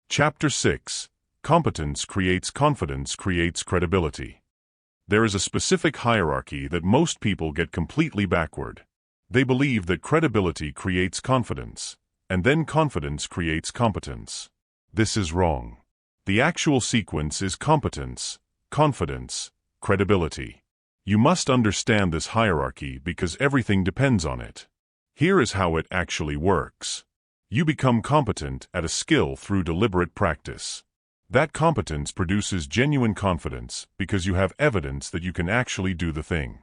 Chapter 6. Competence creates confidence creates credibility. There is a specific hierarchy that most people get completely backward. They believe that credibility creates confidence, and then confidence creates competence. This is wrong. The actual sequence is competence, confidence, credibility. You must understand this hierarchy because everything depends on it. Here is how it actually works. You become competent at a skill through deliberate practice. That competence produces genuine confidence because you have evidence that you can actually do the thing.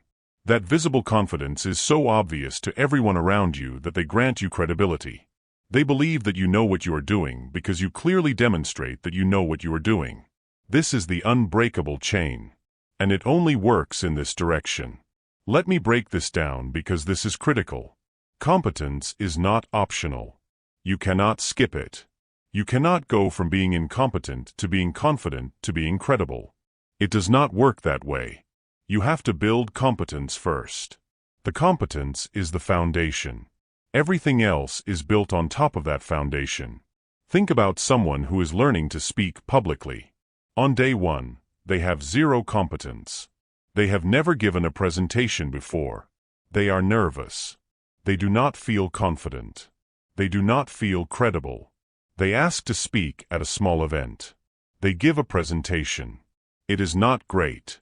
That visible confidence is so obvious to everyone around you that they grant you credibility. They believe that you know what you are doing because you clearly demonstrate that you know what you are doing. This is the unbreakable chain. And it only works in this direction. Let me break this down because this is critical. Competence is not optional. You cannot skip it. You cannot go from being incompetent to being confident to being credible. It does not work that way. You have to build competence first. The competence is the foundation. Everything else is built on top of that foundation. Think about someone who is learning to speak publicly. On day 1, they have zero competence. They have never given a presentation before. They are nervous. They do not feel confident. They do not feel credible. They ask to speak at a small event. They give a presentation. It is not great.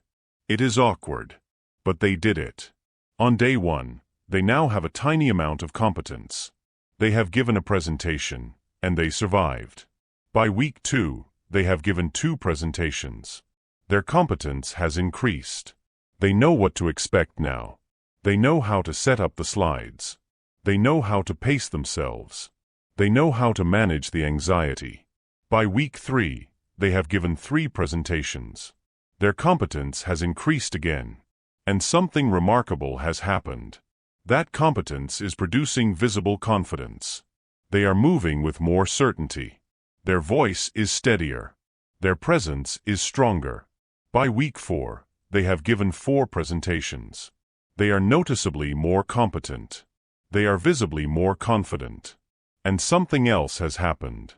It is awkward. But they did it. On day 1, they now have a tiny amount of competence. They have given a presentation, and they survived. By week 2, they have given 2 presentations. Their competence has increased. They know what to expect now. They know how to set up the slides. They know how to pace themselves. They know how to manage the anxiety. By week 3, they have given 3 presentations. Their competence has increased again. And something remarkable has happened. That competence is producing visible confidence. They are moving with more certainty. Their voice is steadier. Their presence is stronger. By week 4, they have given 4 presentations. They are noticeably more competent. They are visibly more confident. And something else has happened.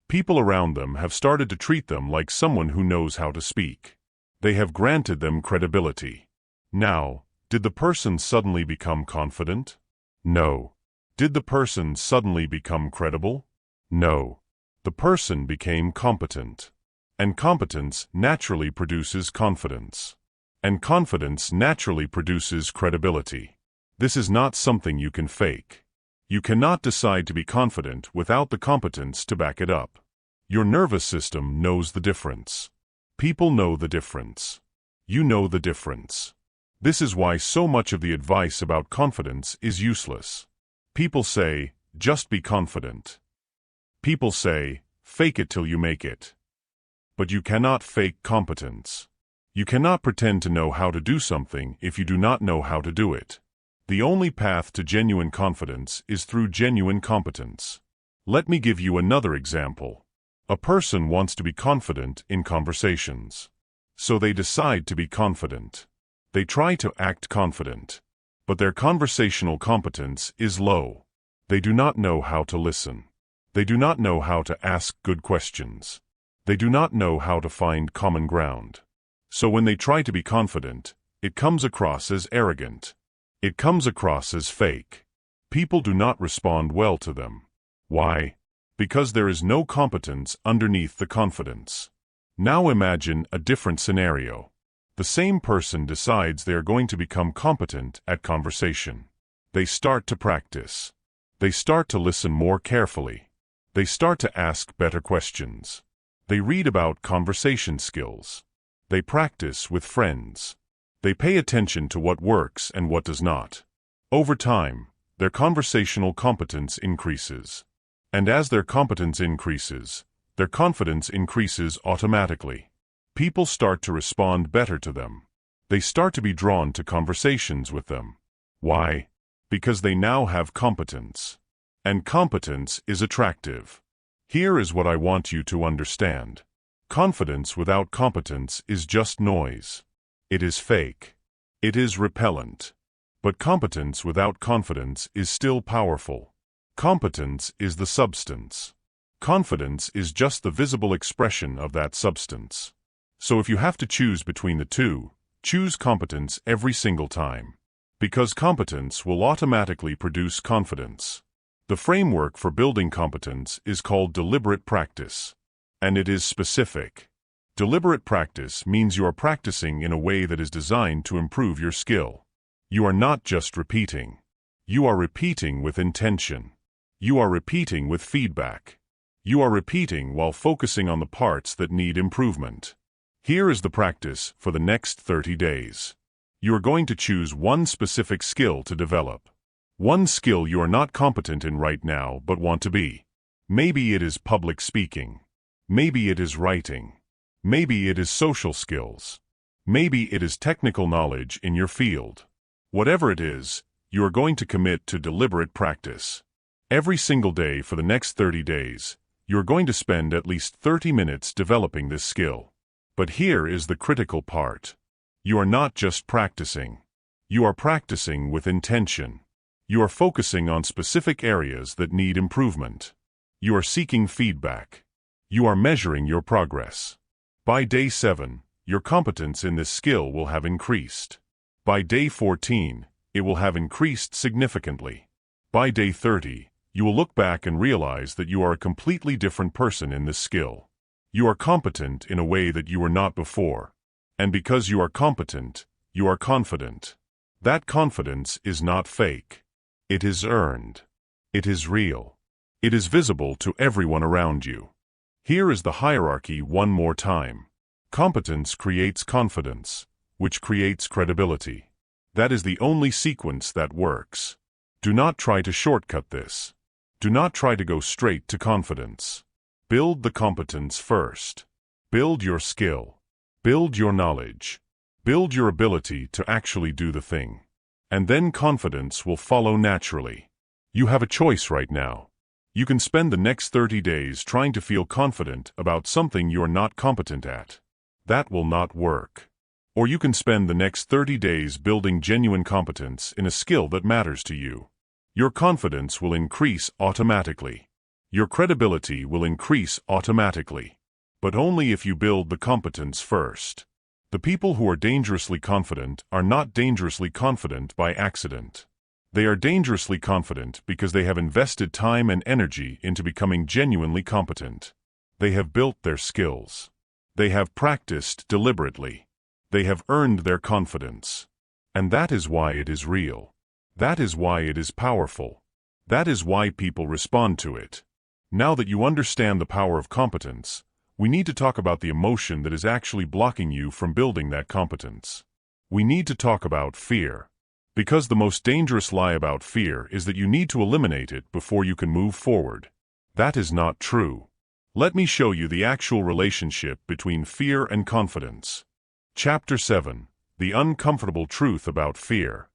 People around them have started to treat them like someone who knows how to speak. They have granted them credibility. Now, did the person suddenly become confident? No. Did the person suddenly become credible? No. The person became competent. And competence naturally produces confidence. And confidence naturally produces credibility. This is not something you can fake. You cannot decide to be confident without the competence to back it up. Your nervous system knows the difference. People know the difference. You know the difference. This is why so much of the advice about confidence is useless. People say, just be confident. People say, fake it till you make it. But you cannot fake competence. You cannot pretend to know how to do something if you do not know how to do it. The only path to genuine confidence is through genuine competence. Let me give you another example. A person wants to be confident in conversations. So they decide to be confident. They try to act confident. But their conversational competence is low. They do not know how to listen. They do not know how to ask good questions. They do not know how to find common ground. So when they try to be confident, it comes across as arrogant. It comes across as fake. People do not respond well to them. Why? Because there is no competence underneath the confidence. Now imagine a different scenario. The same person decides they are going to become competent at conversation. They start to practice. They start to listen more carefully. They start to ask better questions. They read about conversation skills. They practice with friends. They pay attention to what works and what does not. Over time, their conversational competence increases. And as their competence increases, their confidence increases automatically. People start to respond better to them. They start to be drawn to conversations with them. Why? Because they now have competence. And competence is attractive. Here is what I want you to understand. Confidence without competence is just noise. It is fake. It is repellent. But competence without confidence is still powerful. Competence is the substance. Confidence is just the visible expression of that substance. So if you have to choose between the two, choose competence every single time. Because competence will automatically produce confidence. The framework for building competence is called deliberate practice. And it is specific. Deliberate practice means you are practicing in a way that is designed to improve your skill. You are not just repeating. You are repeating with intention. You are repeating with feedback. You are repeating while focusing on the parts that need improvement. Here is the practice for the next 30 days. You are going to choose one specific skill to develop. One skill you are not competent in right now but want to be. Maybe it is public speaking. Maybe it is writing. Maybe it is social skills. Maybe it is technical knowledge in your field. Whatever it is, you are going to commit to deliberate practice. Every single day for the next 30 days, you are going to spend at least 30 minutes developing this skill. But here is the critical part. You are not just practicing. You are practicing with intention. You are focusing on specific areas that need improvement. You are seeking feedback. You are measuring your progress. By day 7, your competence in this skill will have increased. By day 14, it will have increased significantly. By day 30, you will look back and realize that you are a completely different person in this skill. You are competent in a way that you were not before. And because you are competent, you are confident. That confidence is not fake. It is earned. It is real. It is visible to everyone around you. Here is the hierarchy one more time. Competence creates confidence, which creates credibility. That is the only sequence that works. Do not try to shortcut this. Do not try to go straight to confidence. Build the competence first. Build your skill. Build your knowledge. Build your ability to actually do the thing. And then confidence will follow naturally. You have a choice right now. You can spend the next 30 days trying to feel confident about something you're not competent at. That will not work. Or you can spend the next 30 days building genuine competence in a skill that matters to you. Your confidence will increase automatically. Your credibility will increase automatically. But only if you build the competence first. The people who are dangerously confident are not dangerously confident by accident. They are dangerously confident because they have invested time and energy into becoming genuinely competent. They have built their skills. They have practiced deliberately. They have earned their confidence. And that is why it is real. That is why it is powerful. That is why people respond to it. Now that you understand the power of competence, we need to talk about the emotion that is actually blocking you from building that competence. We need to talk about fear. Because the most dangerous lie about fear is that you need to eliminate it before you can move forward. That is not true. Let me show you the actual relationship between fear and confidence. Chapter 7. The Uncomfortable Truth About Fear.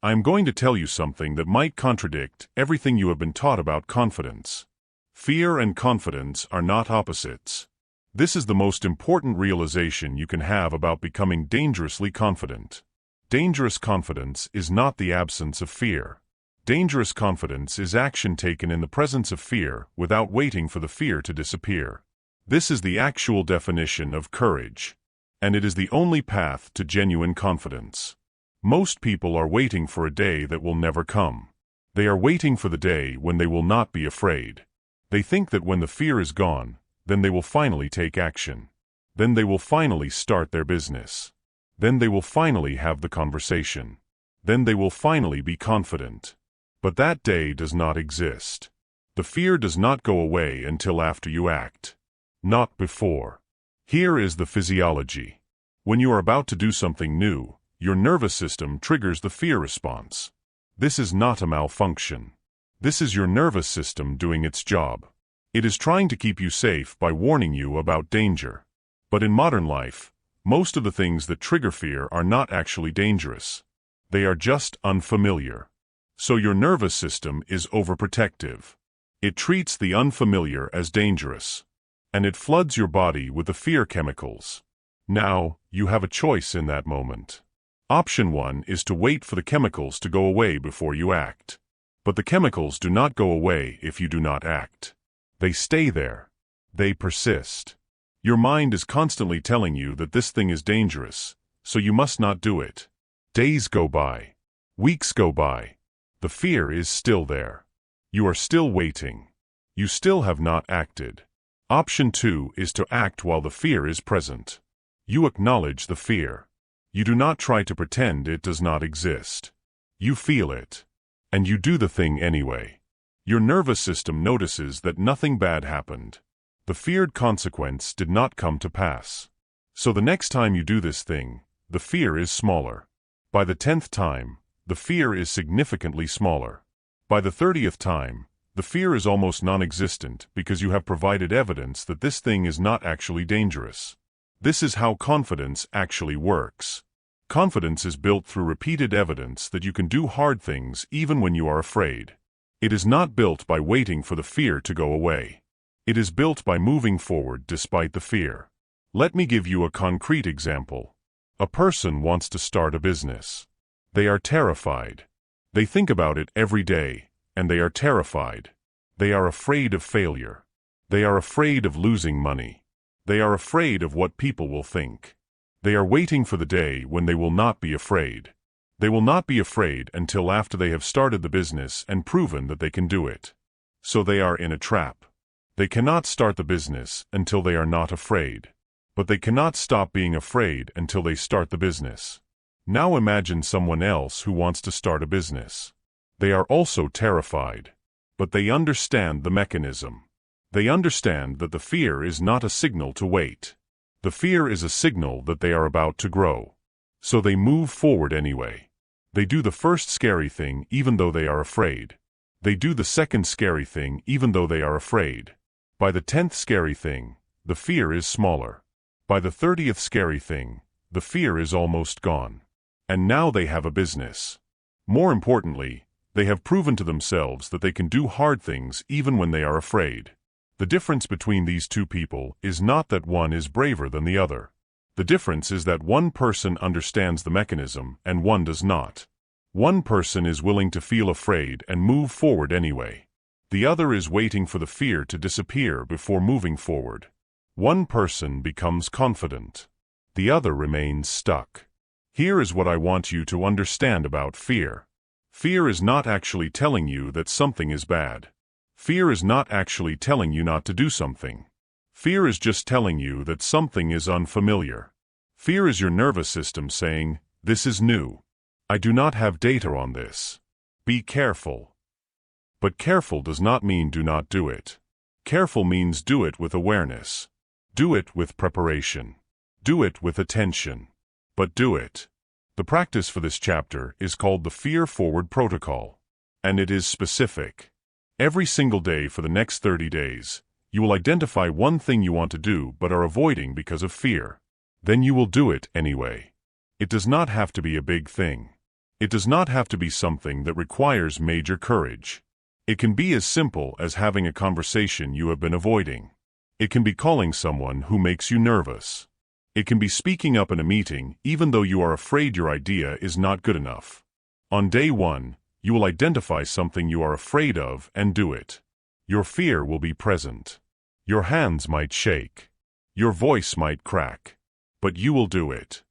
I am going to tell you something that might contradict everything you have been taught about confidence. Fear and confidence are not opposites. This is the most important realization you can have about becoming dangerously confident. Dangerous confidence is not the absence of fear. Dangerous confidence is action taken in the presence of fear without waiting for the fear to disappear. This is the actual definition of courage. And it is the only path to genuine confidence. Most people are waiting for a day that will never come. They are waiting for the day when they will not be afraid. They think that when the fear is gone, then they will finally take action. Then they will finally start their business. Then they will finally have the conversation. Then they will finally be confident. But that day does not exist. The fear does not go away until after you act. Not before. Here is the physiology. When you are about to do something new, your nervous system triggers the fear response. This is not a malfunction. This is your nervous system doing its job. It is trying to keep you safe by warning you about danger. But in modern life, most of the things that trigger fear are not actually dangerous. They are just unfamiliar. So your nervous system is overprotective. It treats the unfamiliar as dangerous. And it floods your body with the fear chemicals. Now, you have a choice in that moment. Option 1 is to wait for the chemicals to go away before you act. But the chemicals do not go away if you do not act. They stay there. They persist. Your mind is constantly telling you that this thing is dangerous, so you must not do it. Days go by. Weeks go by. The fear is still there. You are still waiting. You still have not acted. Option 2 is to act while the fear is present. You acknowledge the fear. You do not try to pretend it does not exist. You feel it. And you do the thing anyway. Your nervous system notices that nothing bad happened. The feared consequence did not come to pass. So the next time you do this thing, the fear is smaller. By the 10th time, the fear is significantly smaller. By the 30th time, the fear is almost non-existent because you have provided evidence that this thing is not actually dangerous. This is how confidence actually works. Confidence is built through repeated evidence that you can do hard things even when you are afraid. It is not built by waiting for the fear to go away. It is built by moving forward despite the fear. Let me give you a concrete example. A person wants to start a business. They are terrified. They think about it every day, and they are terrified. They are afraid of failure. They are afraid of losing money. They are afraid of what people will think. They are waiting for the day when they will not be afraid. They will not be afraid until after they have started the business and proven that they can do it. So they are in a trap. They cannot start the business until they are not afraid. But they cannot stop being afraid until they start the business. Now imagine someone else who wants to start a business. They are also terrified. But they understand the mechanism. They understand that the fear is not a signal to wait. The fear is a signal that they are about to grow. So they move forward anyway. They do the first scary thing even though they are afraid. They do the second scary thing even though they are afraid. By the 10th scary thing, the fear is smaller. By the 30th scary thing, the fear is almost gone. And now they have a business. More importantly, they have proven to themselves that they can do hard things even when they are afraid. The difference between these two people is not that one is braver than the other. The difference is that one person understands the mechanism and one does not. One person is willing to feel afraid and move forward anyway. The other is waiting for the fear to disappear before moving forward. One person becomes confident. The other remains stuck. Here is what I want you to understand about fear. Fear is not actually telling you that something is bad. Fear is not actually telling you not to do something. Fear is just telling you that something is unfamiliar. Fear is your nervous system saying, "This is new. I do not have data on this. Be careful." But careful does not mean do not do it. Careful means do it with awareness. Do it with preparation. Do it with attention. But do it. The practice for this chapter is called the Fear Forward Protocol. And it is specific. Every single day for the next 30 days, you will identify one thing you want to do but are avoiding because of fear. Then you will do it anyway. It does not have to be a big thing. It does not have to be something that requires major courage. It can be as simple as having a conversation you have been avoiding. It can be calling someone who makes you nervous. It can be speaking up in a meeting even though you are afraid your idea is not good enough. On day 1, you will identify something you are afraid of and do it. Your fear will be present. Your hands might shake. Your voice might crack. But you will do it.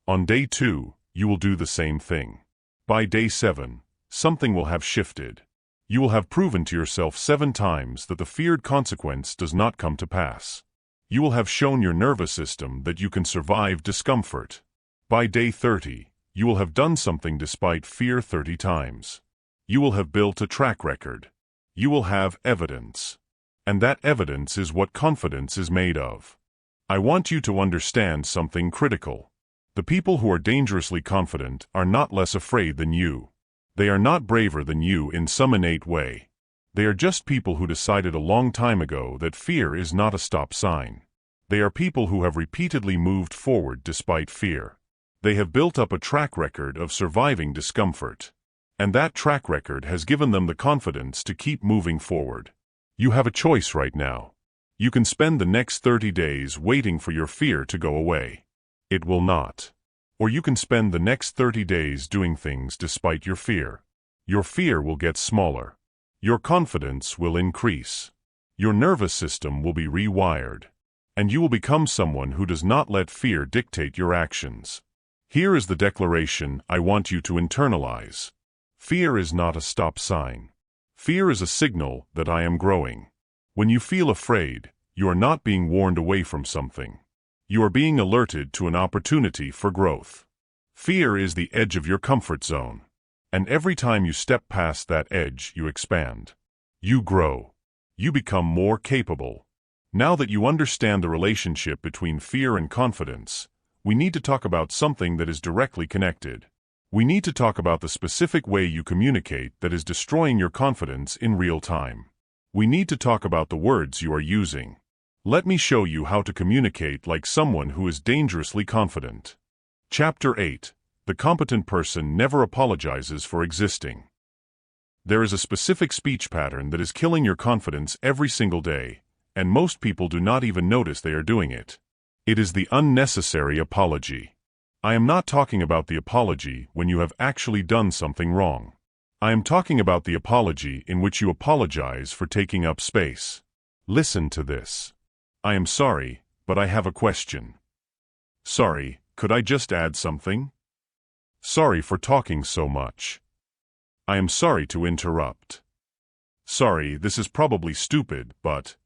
On day 2, you will do the same thing. By day 7, something will have shifted. You will have proven to yourself 7 times that the feared consequence does not come to pass. You will have shown your nervous system that you can survive discomfort. By day 30, you will have done something despite fear 30 times. You will have built a track record. You will have evidence. And that evidence is what confidence is made of. I want you to understand something critical. The people who are dangerously confident are not less afraid than you. They are not braver than you in some innate way. They are just people who decided a long time ago that fear is not a stop sign. They are people who have repeatedly moved forward despite fear. They have built up a track record of surviving discomfort. And that track record has given them the confidence to keep moving forward. You have a choice right now. You can spend the next 30 days waiting for your fear to go away. It will not. Or you can spend the next 30 days doing things despite your fear. Your fear will get smaller. Your confidence will increase. Your nervous system will be rewired. And you will become someone who does not let fear dictate your actions. Here is the declaration I want you to internalize. Fear is not a stop sign. Fear is a signal that I am growing. When you feel afraid, you are not being warned away from something. You are being alerted to an opportunity for growth. Fear is the edge of your comfort zone. And every time you step past that edge, you expand. You grow. You become more capable. Now that you understand the relationship between fear and confidence, we need to talk about something that is directly connected. We need to talk about the specific way you communicate that is destroying your confidence in real time. We need to talk about the words you are using. Let me show you how to communicate like someone who is dangerously confident. Chapter 8. The competent person never apologizes for existing. There is a specific speech pattern that is killing your confidence every single day, and most people do not even notice they are doing it. It is the unnecessary apology. I am not talking about the apology when you have actually done something wrong. I am talking about the apology in which you apologize for taking up space. Listen to this. I am sorry, but I have a question. Sorry, could I just add something? Sorry for talking so much. I am sorry to interrupt. Sorry, this is probably stupid, but...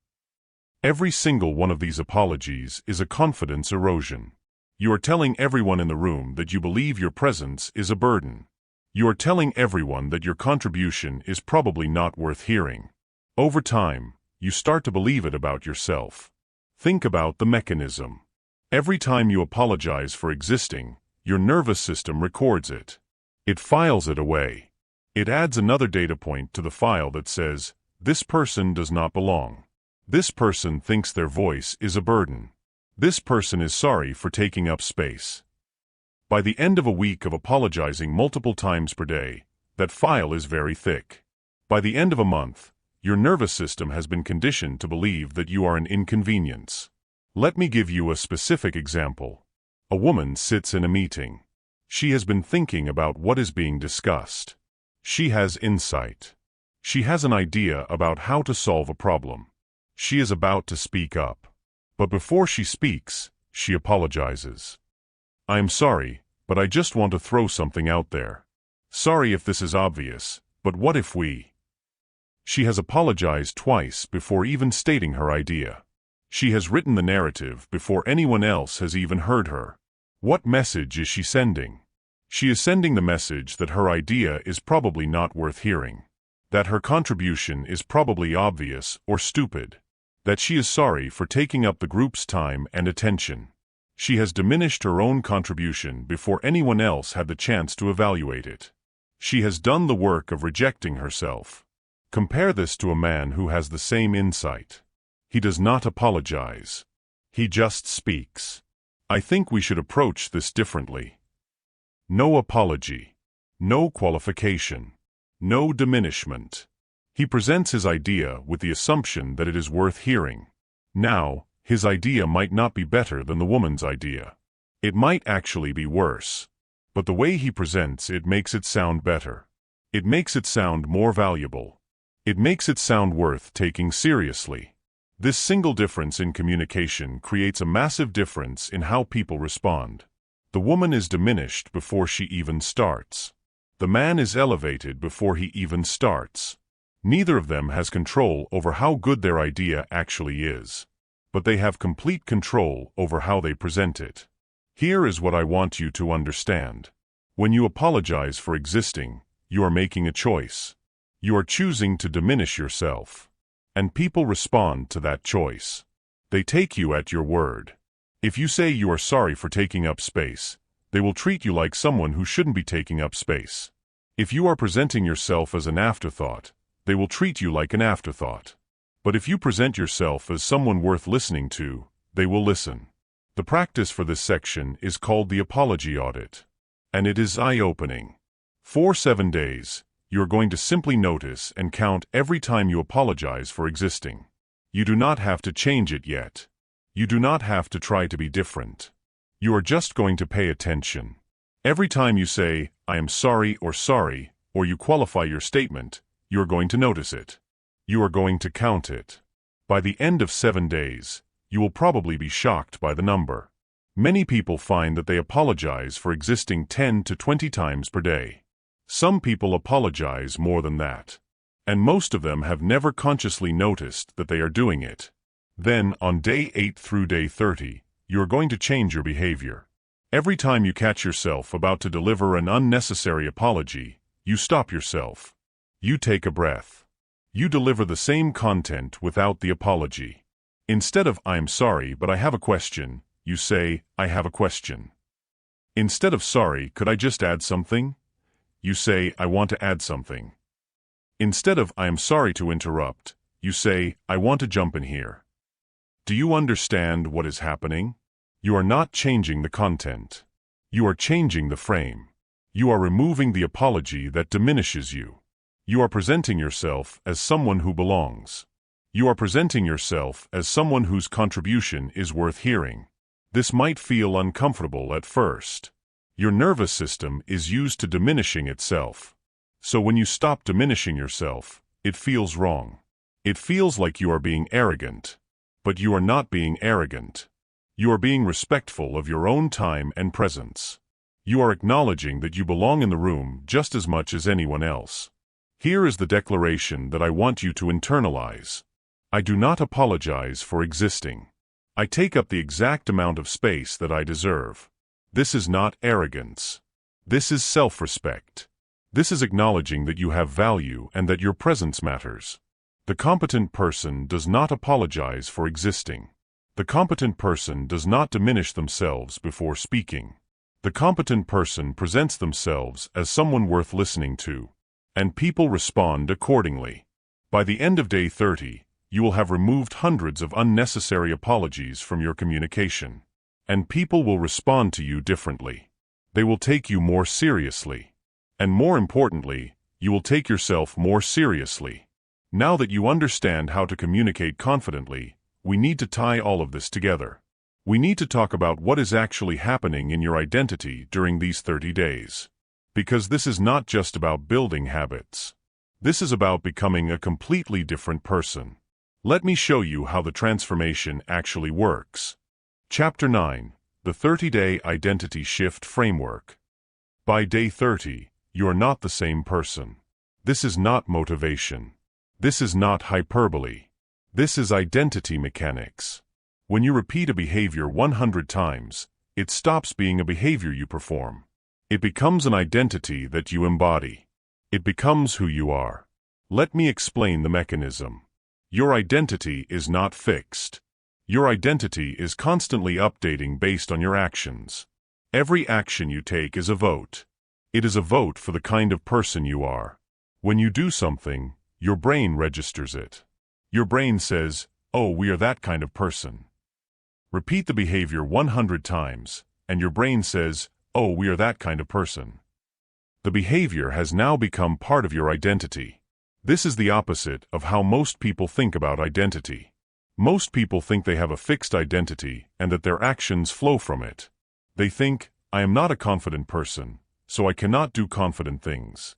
Every single one of these apologies is a confidence erosion. You are telling everyone in the room that you believe your presence is a burden. You are telling everyone that your contribution is probably not worth hearing. Over time, you start to believe it about yourself. Think about the mechanism. Every time you apologize for existing, your nervous system records it. It files it away. It adds another data point to the file that says, this person does not belong. This person thinks their voice is a burden. This person is sorry for taking up space. By the end of a week of apologizing multiple times per day, That file is very thick. By the end of a month, your nervous system has been conditioned to believe that you are an inconvenience. Let me give you a specific example. A woman sits in a meeting. She has been thinking about what is being discussed. She has insight. She has an idea about how to solve a problem. She is about to speak up. But before she speaks, she apologizes. "I am sorry, but I just want to throw something out there. Sorry if this is obvious, but what if we..." She has apologized twice before even stating her idea. She has written the narrative before anyone else has even heard her. What message is she sending? She is sending the message that her idea is probably not worth hearing, that her contribution is probably obvious or stupid, that she is sorry for taking up the group's time and attention. She has diminished her own contribution before anyone else had the chance to evaluate it. She has done the work of rejecting herself. Compare this to a man who has the same insight. He does not apologize. He just speaks. I think we should approach this differently. No apology. No qualification. No diminishment. He presents his idea with the assumption that it is worth hearing. Now, his idea might not be better than the woman's idea. It might actually be worse. But the way he presents it makes it sound better. It makes it sound more valuable. It makes it sound worth taking seriously. This single difference in communication creates a massive difference in how people respond. The woman is diminished before she even starts. The man is elevated before he even starts. Neither of them has control over how good their idea actually is, but they have complete control over how they present it. Here is what I want you to understand. When you apologize for existing, you are making a choice. You are choosing to diminish yourself. And people respond to that choice. They take you at your word. If you say you are sorry for taking up space, they will treat you like someone who shouldn't be taking up space. If you are presenting yourself as an afterthought, they will treat you like an afterthought. But if you present yourself as someone worth listening to, they will listen. The practice for this section is called the apology audit. And it is eye-opening. For 7 days, you are going to simply notice and count every time you apologize for existing. You do not have to change it yet. You do not have to try to be different. You are just going to pay attention. Every time you say, "I am sorry," or you qualify your statement, you are going to notice it. You are going to count it. By the end of 7 days, you will probably be shocked by the number. Many people find that they apologize for existing 10 to 20 times per day. Some people apologize more than that. And most of them have never consciously noticed that they are doing it. Then, on day 8 through day 30, you are going to change your behavior. Every time you catch yourself about to deliver an unnecessary apology, you stop yourself. You take a breath. You deliver the same content without the apology. Instead of "I am sorry, but I have a question," you say, "I have a question." Instead of "Sorry, could I just add something?" you say, "I want to add something." Instead of "I am sorry to interrupt," you say, "I want to jump in here." Do you understand what is happening? You are not changing the content. You are changing the frame. You are removing the apology that diminishes you. You are presenting yourself as someone who belongs. You are presenting yourself as someone whose contribution is worth hearing. This might feel uncomfortable at first. Your nervous system is used to diminishing itself. So when you stop diminishing yourself, it feels wrong. It feels like you are being arrogant. But you are not being arrogant. You are being respectful of your own time and presence. You are acknowledging that you belong in the room just as much as anyone else. Here is the declaration that I want you to internalize. I do not apologize for existing. I take up the exact amount of space that I deserve. This is not arrogance. This is self-respect. This is acknowledging that you have value and that your presence matters. The competent person does not apologize for existing. The competent person does not diminish themselves before speaking. The competent person presents themselves as someone worth listening to, and people respond accordingly. By the end of day 30, you will have removed hundreds of unnecessary apologies from your communication. And people will respond to you differently. They will take you more seriously. And more importantly, You will take yourself more seriously. Now that you understand how to communicate confidently, we need to tie all of this together. We need to talk about what is actually happening in your identity during these 30 days. Because this is not just about building habits. This is about becoming a completely different person. Let me show you how the transformation actually works. Chapter 9. The 30-Day Identity Shift Framework. By day 30, you are not the same person. This is not motivation. This is not hyperbole. This is identity mechanics. When you repeat a behavior 100 times, it stops being a behavior you perform. It becomes an identity that you embody. It becomes who you are. Let me explain the mechanism. Your identity is not fixed. Your identity is constantly updating based on your actions. Every action you take is a vote. It is a vote for the kind of person you are. When you do something, your brain registers it. Your brain says, "Oh, we are that kind of person." Repeat the behavior 100 times, and your brain says, "Oh, we are that kind of person." The behavior has now become part of your identity. This is the opposite of how most people think about identity. Most people think they have a fixed identity and that their actions flow from it. They think, "I am not a confident person, so I cannot do confident things."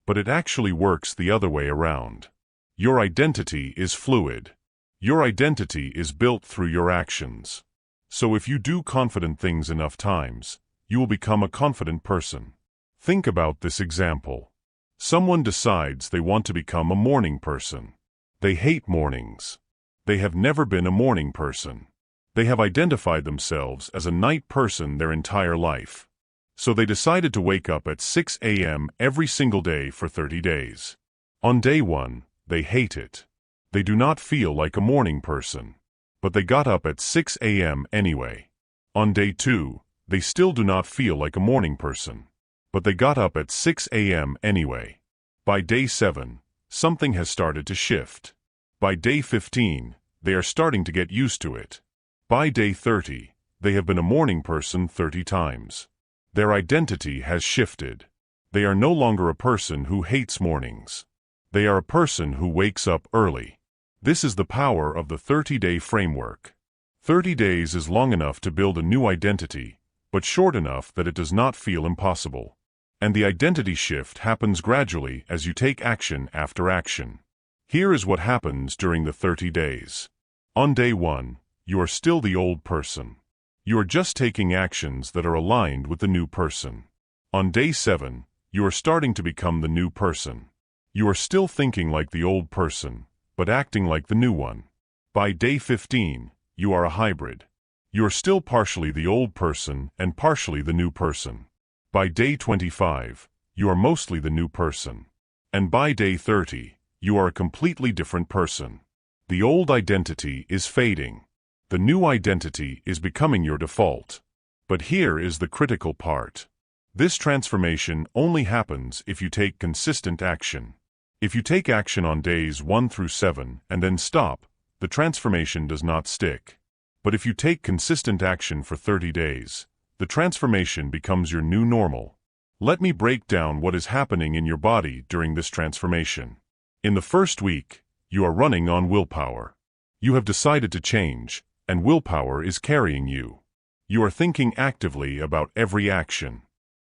But it actually works the other way around. Your identity is fluid. Your identity is built through your actions. So if you do confident things enough times, you will become a confident person. Think about this example. Someone decides they want to become a morning person. They hate mornings. They have never been a morning person. They have identified themselves as a night person their entire life. So they decided to wake up at 6 a.m. every single day for 30 days. On day 1, they hate it. They do not feel like a morning person. But they got up at 6 a.m. anyway. On day 2, they still do not feel like a morning person. But they got up at 6 a.m. anyway. By day 7, something has started to shift. By day 15, they are starting to get used to it. By day 30, they have been a morning person 30 times. Their identity has shifted. They are no longer a person who hates mornings. They are a person who wakes up early. This is the power of the 30-day framework. 30 days is long enough to build a new identity, but short enough that it does not feel impossible. And the identity shift happens gradually as you take action after action. Here is what happens during the 30 days. On day 1, you are still the old person. You are just taking actions that are aligned with the new person. On day 7, you are starting to become the new person. You are still thinking like the old person, but acting like the new one. By day 15, you are a hybrid. You are still partially the old person and partially the new person. By day 25, you are mostly the new person. And by day 30, you are a completely different person. The old identity is fading. The new identity is becoming your default. But here is the critical part. This transformation only happens if you take consistent action. If you take action on days 1 through 7 and then stop, the transformation does not stick. But if you take consistent action for 30 days, the transformation becomes your new normal. Let me break down what is happening in your body during this transformation. In the first week, you are running on willpower. You have decided to change, and willpower is carrying you. You are thinking actively about every action.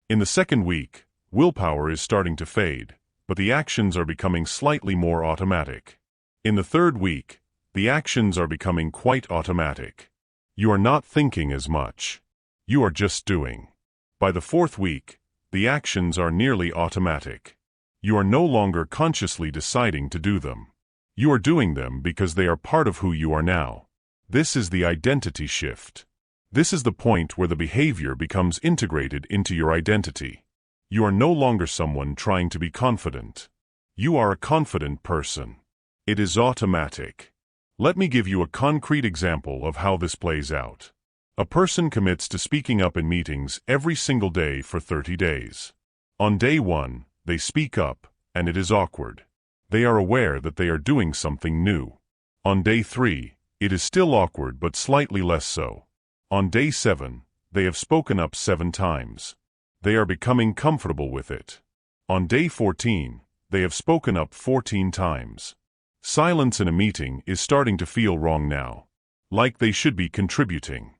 In the second week, willpower is starting to fade, but the actions are becoming slightly more automatic. In the third week, the actions are becoming quite automatic. You are not thinking as much. You are just doing. By the fourth week, the actions are nearly automatic. You are no longer consciously deciding to do them. You are doing them because they are part of who you are now. This is the identity shift. This is the point where the behavior becomes integrated into your identity. You are no longer someone trying to be confident. You are a confident person. It is automatic. Let me give you a concrete example of how this plays out. A person commits to speaking up in meetings every single day for 30 days. On day 1, they speak up, and it is awkward. They are aware that they are doing something new. On day 3, it is still awkward but slightly less so. On day 7, they have spoken up 7 times. They are becoming comfortable with it. On day 14, they have spoken up 14 times. Silence in a meeting is starting to feel wrong now, like they should be contributing.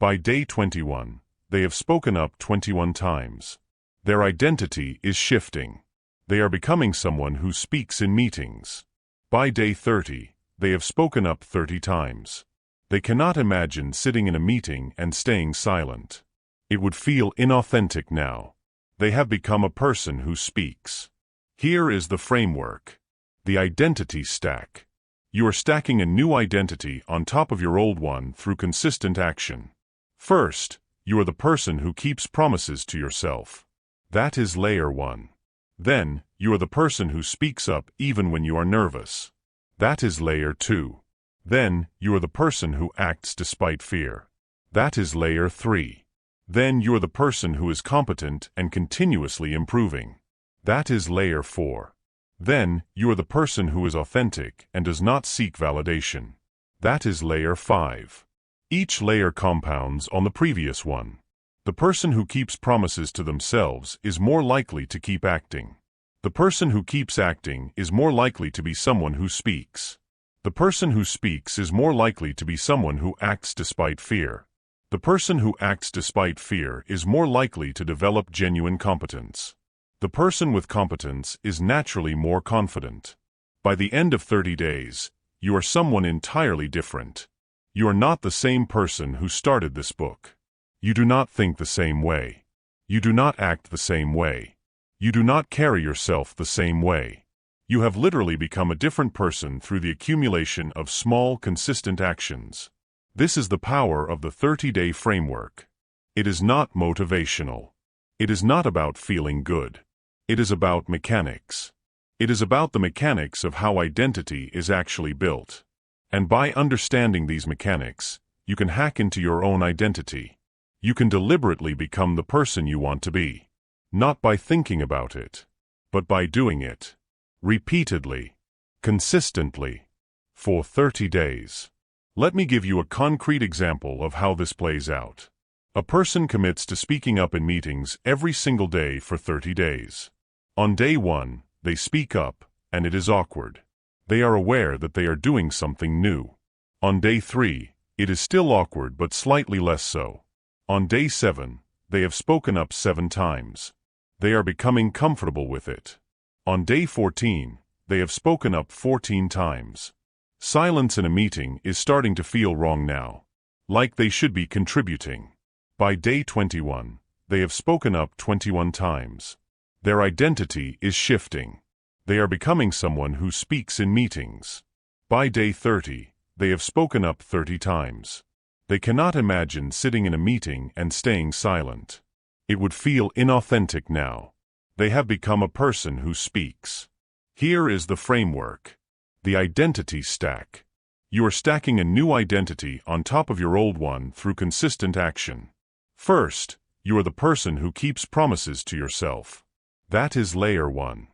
By day 21, they have spoken up 21 times. Their identity is shifting. They are becoming someone who speaks in meetings. By day 30, they have spoken up 30 times. They cannot imagine sitting in a meeting and staying silent. It would feel inauthentic now. They have become a person who speaks. Here is the framework. The identity stack. You are stacking a new identity on top of your old one through consistent action. First, you are the person who keeps promises to yourself. That is layer 1. Then, you are the person who speaks up even when you are nervous. That is layer 2. Then, you are the person who acts despite fear. That is layer 3. Then you are the person who is competent and continuously improving. That is layer 4. Then, you are the person who is authentic and does not seek validation. That is layer 5. Each layer compounds on the previous one. The person who keeps promises to themselves is more likely to keep acting. The person who keeps acting is more likely to be someone who speaks. The person who speaks is more likely to be someone who acts despite fear. The person who acts despite fear is more likely to develop genuine competence. The person with competence is naturally more confident. By the end of 30 days, you are someone entirely different. You are not the same person who started this book. You do not think the same way. You do not act the same way. You do not carry yourself the same way. You have literally become a different person through the accumulation of small, consistent actions. This is the power of the 30-day framework. It is not motivational. It is not about feeling good. It is about mechanics. It is about the mechanics of how identity is actually built. And by understanding these mechanics, you can hack into your own identity. You can deliberately become the person you want to be. Not by thinking about it, but by doing it. Repeatedly. Consistently. For 30 days. Let me give you a concrete example of how this plays out. A person commits to speaking up in meetings every single day for 30 days. On day 1, they speak up, and it is awkward. They are aware that they are doing something new. On day 3, it is still awkward but slightly less so. On day 7, they have spoken up 7 times. They are becoming comfortable with it. On day 14, they have spoken up 14 times. Silence in a meeting is starting to feel wrong now, like they should be contributing. By day 21, they have spoken up 21 times. Their identity is shifting. They are becoming someone who speaks in meetings. By day 30, they have spoken up 30 times. They cannot imagine sitting in a meeting and staying silent. It would feel inauthentic now. They have become a person who speaks. Here is the framework. The identity stack. You are stacking a new identity on top of your old one through consistent action. First, you are the person who keeps promises to yourself. That is layer 1.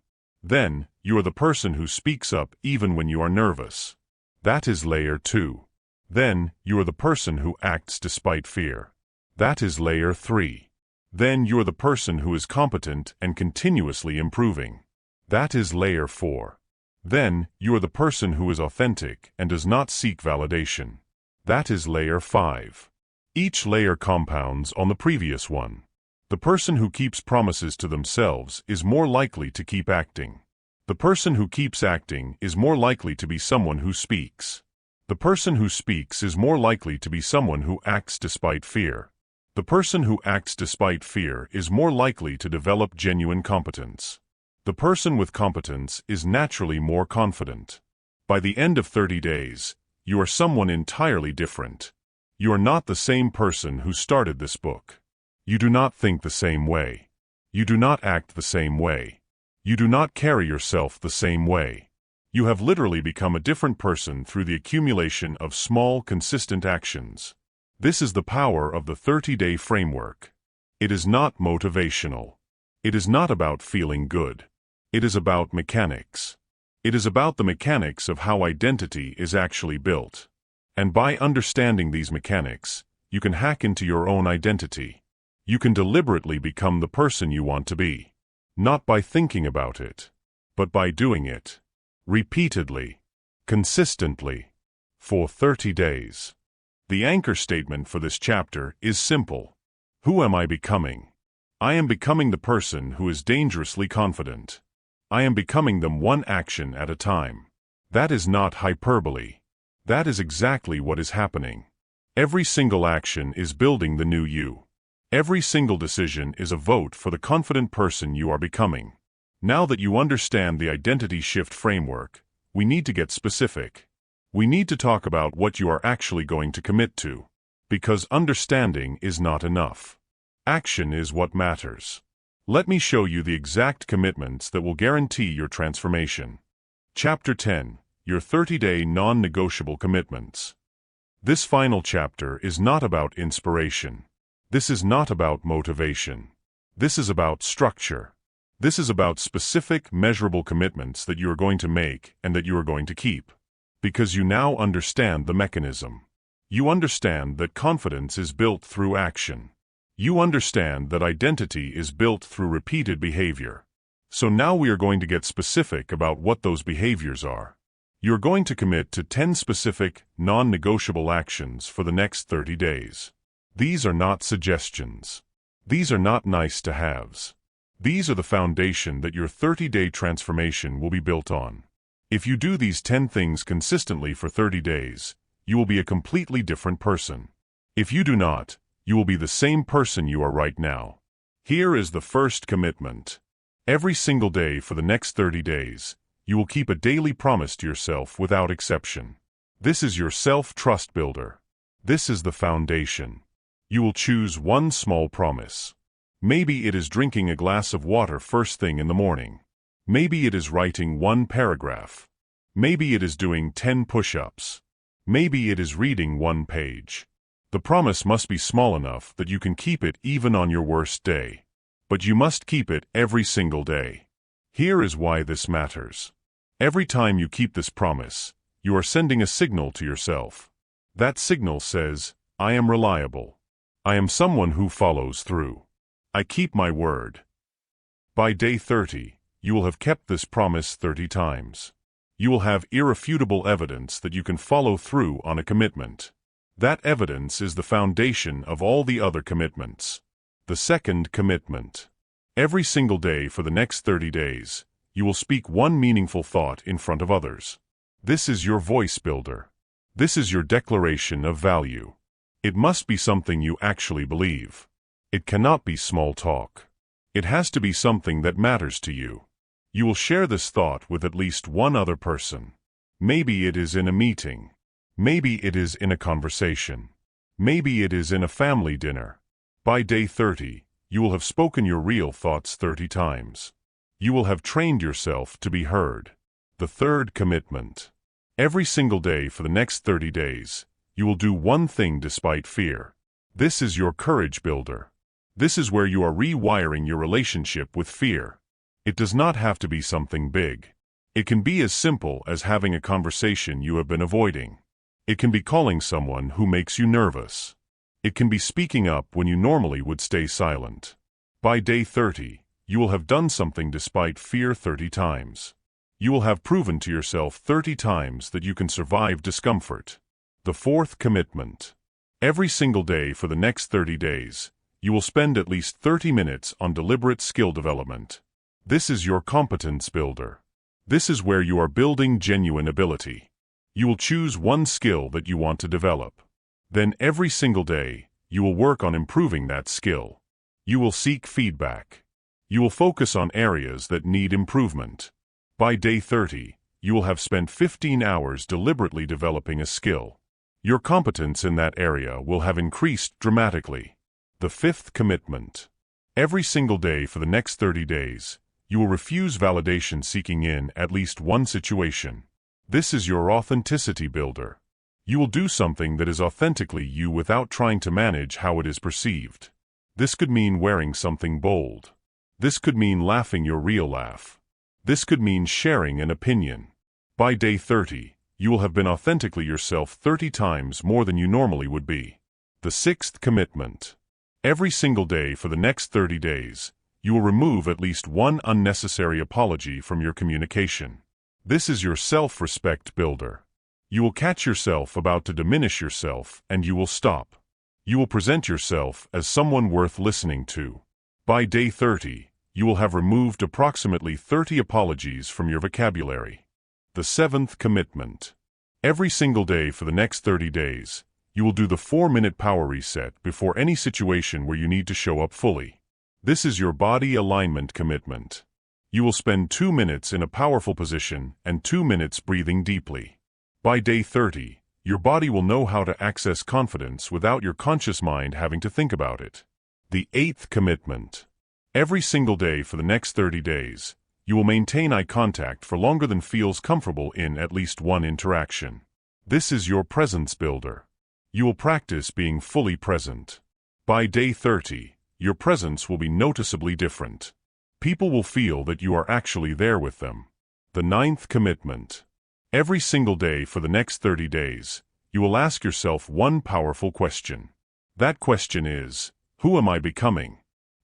Then, you are the person who speaks up even when you are nervous. That is layer 2. Then, you are the person who acts despite fear. That is layer 3. Then you are the person who is competent and continuously improving. That is layer 4. Then, you are the person who is authentic and does not seek validation. That is layer 5. Each layer compounds on the previous one. The person who keeps promises to themselves is more likely to keep acting. The person who keeps acting is more likely to be someone who speaks. The person who speaks is more likely to be someone who acts despite fear. The person who acts despite fear is more likely to develop genuine competence. The person with competence is naturally more confident. By the end of 30 days, you are someone entirely different. You are not the same person who started this book. You do not think the same way. You do not act the same way. You do not carry yourself the same way. You have literally become a different person through the accumulation of small, consistent actions. This is the power of the 30-day framework. It is not motivational. It is not about feeling good. It is about mechanics. It is about the mechanics of how identity is actually built. And by understanding these mechanics, you can hack into your own identity. You can deliberately become the person you want to be. Not by thinking about it, but by doing it. Repeatedly. Consistently. For 30 days. The anchor statement for this chapter is simple. Who am I becoming? I am becoming the person who is dangerously confident. I am becoming them one action at a time. That is not hyperbole. That is exactly what is happening. Every single action is building the new you. Every single decision is a vote for the confident person you are becoming. Now that you understand the identity shift framework, we need to get specific. We need to talk about what you are actually going to commit to. Because understanding is not enough. Action is what matters. Let me show you the exact commitments that will guarantee your transformation. Chapter 10. Your 30-day non-negotiable commitments. This final chapter is not about inspiration. This is not about motivation. This is about structure. This is about specific, measurable commitments that you are going to make and that you are going to keep. Because you now understand the mechanism. You understand that confidence is built through action. You understand that identity is built through repeated behavior. So now we are going to get specific about what those behaviors are. You're going to commit to 10 specific, non-negotiable actions for the next 30 days. These are not suggestions. These are not nice-to-haves. These are the foundation that your 30-day transformation will be built on. If you do these 10 things consistently for 30 days, you will be a completely different person. If you do not, you will be the same person you are right now. Here is the first commitment. Every single day for the next 30 days, you will keep a daily promise to yourself without exception. This is your self-trust builder. This is the foundation. You will choose one small promise. Maybe it is drinking a glass of water first thing in the morning. Maybe it is writing one paragraph. Maybe it is doing 10 push-ups. Maybe it is reading one page. The promise must be small enough that you can keep it even on your worst day. But you must keep it every single day. Here is why this matters. Every time you keep this promise, you are sending a signal to yourself. That signal says, I am reliable. I am someone who follows through. I keep my word. By day 30, you will have kept this promise 30 times. You will have irrefutable evidence that you can follow through on a commitment. That evidence is the foundation of all the other commitments. The second commitment. Every single day for the next 30 days, you will speak one meaningful thought in front of others. This is your voice builder. This is your declaration of value. It must be something you actually believe. It cannot be small talk. It has to be something that matters to you. You will share this thought with at least one other person. Maybe it is in a meeting. Maybe it is in a conversation. Maybe it is in a family dinner. By day 30, you will have spoken your real thoughts 30 times. You will have trained yourself to be heard. The third commitment. Every single day for the next 30 days, you will do one thing despite fear. This is your courage builder. This is where you are rewiring your relationship with fear. It does not have to be something big. It can be as simple as having a conversation you have been avoiding. It can be calling someone who makes you nervous. It can be speaking up when you normally would stay silent. By day 30, you will have done something despite fear 30 times. You will have proven to yourself 30 times that you can survive discomfort. The fourth commitment. Every single day for the next 30 days, you will spend at least 30 minutes on deliberate skill development. This is your competence builder. This is where you are building genuine ability. You will choose one skill that you want to develop. Then every single day, you will work on improving that skill. You will seek feedback. You will focus on areas that need improvement. By day 30, you will have spent 15 hours deliberately developing a skill. Your competence in that area will have increased dramatically. The fifth commitment. Every single day for the next 30 days, you will refuse validation seeking in at least one situation. This is your authenticity builder. You will do something that is authentically you without trying to manage how it is perceived. This could mean wearing something bold. This could mean laughing your real laugh. This could mean sharing an opinion. By day 30, you will have been authentically yourself 30 times more than you normally would be. The sixth commitment. Every single day for the next 30 days, You will remove at least one unnecessary apology from your communication. This is your self-respect builder. You will catch yourself about to diminish yourself, and you will stop. You will present yourself as someone worth listening to. By day 30, you will have removed approximately 30 apologies from your vocabulary. The 7th commitment. Every single day for the next 30 days, you will do the 4-minute power reset before any situation where you need to show up fully. This is your body alignment commitment. You will spend 2 minutes in a powerful position and 2 minutes breathing deeply. By day 30, your body will know how to access confidence without your conscious mind having to think about it. The 8th commitment. Every single day for the next 30 days, you will maintain eye contact for longer than feels comfortable in at least one interaction. This is your presence builder. You will practice being fully present. By day 30, your presence will be noticeably different. People will feel that you are actually there with them. The 9th commitment. Every single day for the next 30 days, you will ask yourself one powerful question. That question is, who am I becoming?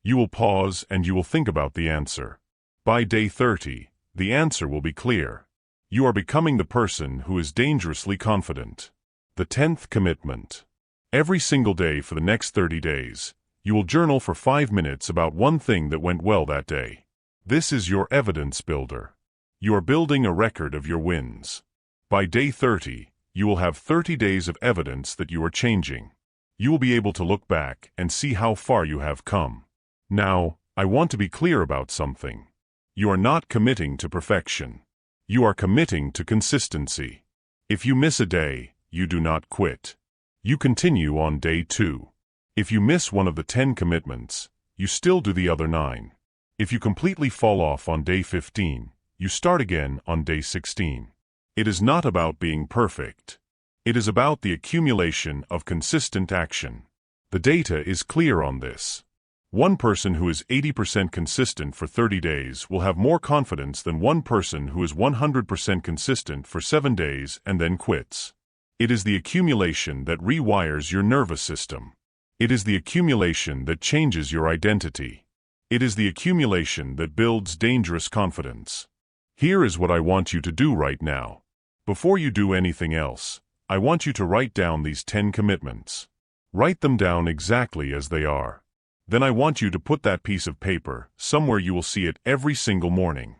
You will pause and you will think about the answer. By day 30, the answer will be clear. You are becoming the person who is dangerously confident. The 10th commitment. Every single day for the next 30 days, you will journal for 5 minutes about one thing that went well that day. This is your evidence builder. You are building a record of your wins. By day 30, you will have 30 days of evidence that you are changing. You will be able to look back and see how far you have come. Now, I want to be clear about something. You are not committing to perfection. You are committing to consistency. If you miss a day, you do not quit. You continue on day 2. If you miss one of the 10 commitments, you still do the other 9. If you completely fall off on day 15, you start again on day 16. It is not about being perfect. It is about the accumulation of consistent action. The data is clear on this. One person who is 80% consistent for 30 days will have more confidence than one person who is 100% consistent for 7 days and then quits. It is the accumulation that rewires your nervous system. It is the accumulation that changes your identity. It is the accumulation that builds dangerous confidence. Here is what I want you to do right now. Before you do anything else, I want you to write down these 10 commitments. Write them down exactly as they are. Then I want you to put that piece of paper somewhere you will see it every single morning.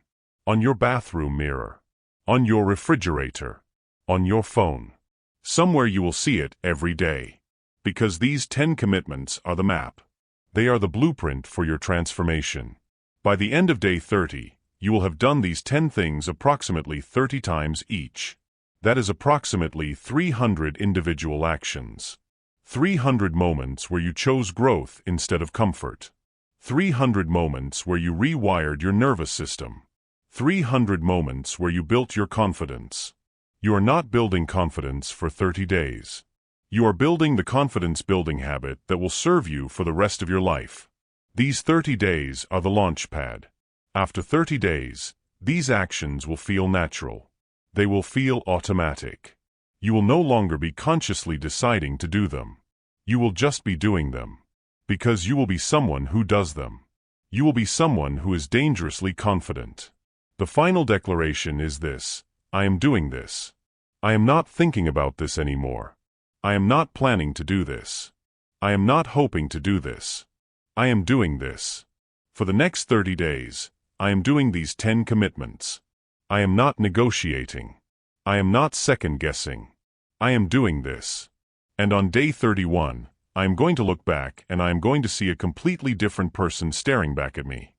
On your bathroom mirror. On your refrigerator. On your phone. Somewhere you will see it every day. Because these 10 commitments are the map. They are the blueprint for your transformation. By the end of day 30, you will have done these 10 things approximately 30 times each. That is approximately 300 individual actions. 300 moments where you chose growth instead of comfort. 300 moments where you rewired your nervous system. 300 moments where you built your confidence. You are not building confidence for 30 days. You are building the confidence-building habit that will serve you for the rest of your life. These 30 days are the launch pad. After 30 days, these actions will feel natural. They will feel automatic. You will no longer be consciously deciding to do them. You will just be doing them. Because you will be someone who does them. You will be someone who is dangerously confident. The final declaration is this: I am doing this. I am not thinking about this anymore. I am not planning to do this. I am not hoping to do this. I am doing this. For the next 30 days, I am doing these 10 commitments. I am not negotiating. I am not second-guessing. I am doing this. And on day 31, I am going to look back and I am going to see a completely different person staring back at me.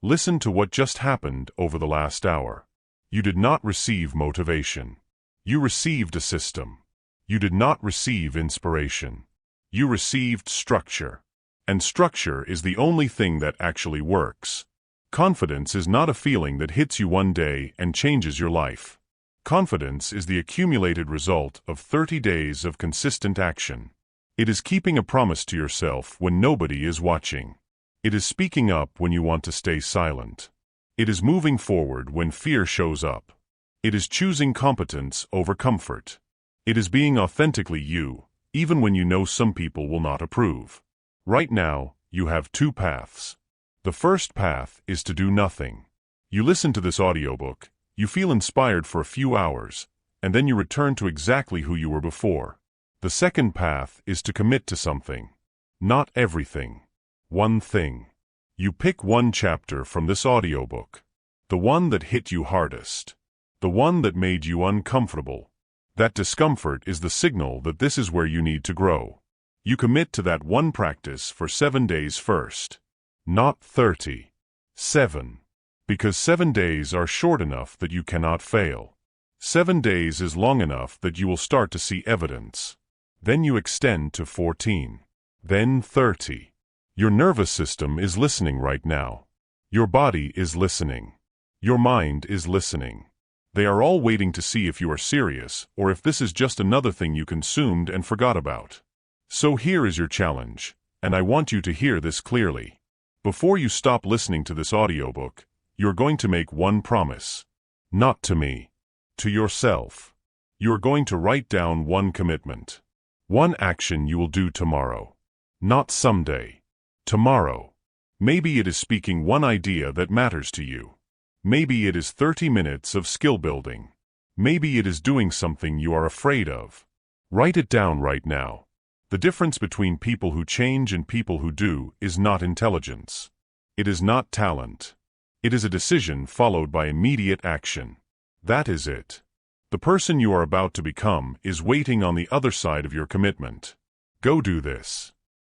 Listen to what just happened over the last hour. You did not receive motivation. You received a system. You did not receive inspiration. You received structure. And structure is the only thing that actually works. Confidence is not a feeling that hits you one day and changes your life. Confidence is the accumulated result of 30 days of consistent action. It is keeping a promise to yourself when nobody is watching. It is speaking up when you want to stay silent. It is moving forward when fear shows up. It is choosing competence over comfort. It is being authentically you, even when you know some people will not approve. Right now, you have 2 paths. The first path is to do nothing. You listen to this audiobook, you feel inspired for a few hours, and then you return to exactly who you were before. The second path is to commit to something. Not everything. One thing. You pick one chapter from this audiobook. The one that hit you hardest. The one that made you uncomfortable. That discomfort is the signal that this is where you need to grow. You commit to that one practice for 7 days first. Not 30. 7. Because 7 days are short enough that you cannot fail. 7 days is long enough that you will start to see evidence. Then you extend to 14. Then 30. Your nervous system is listening right now. Your body is listening. Your mind is listening. They are all waiting to see if you are serious or if this is just another thing you consumed and forgot about. So here is your challenge, and I want you to hear this clearly. Before you stop listening to this audiobook, you're going to make one promise. Not to me. To yourself. You're going to write down one commitment. One action you will do tomorrow. Not someday. Tomorrow. Maybe it is speaking one idea that matters to you. Maybe it is 30 minutes of skill building. Maybe it is doing something you are afraid of. Write it down right now. The difference between people who change and people who do is not intelligence. It is not talent. It is a decision followed by immediate action. That is it. The person you are about to become is waiting on the other side of your commitment. Go do this.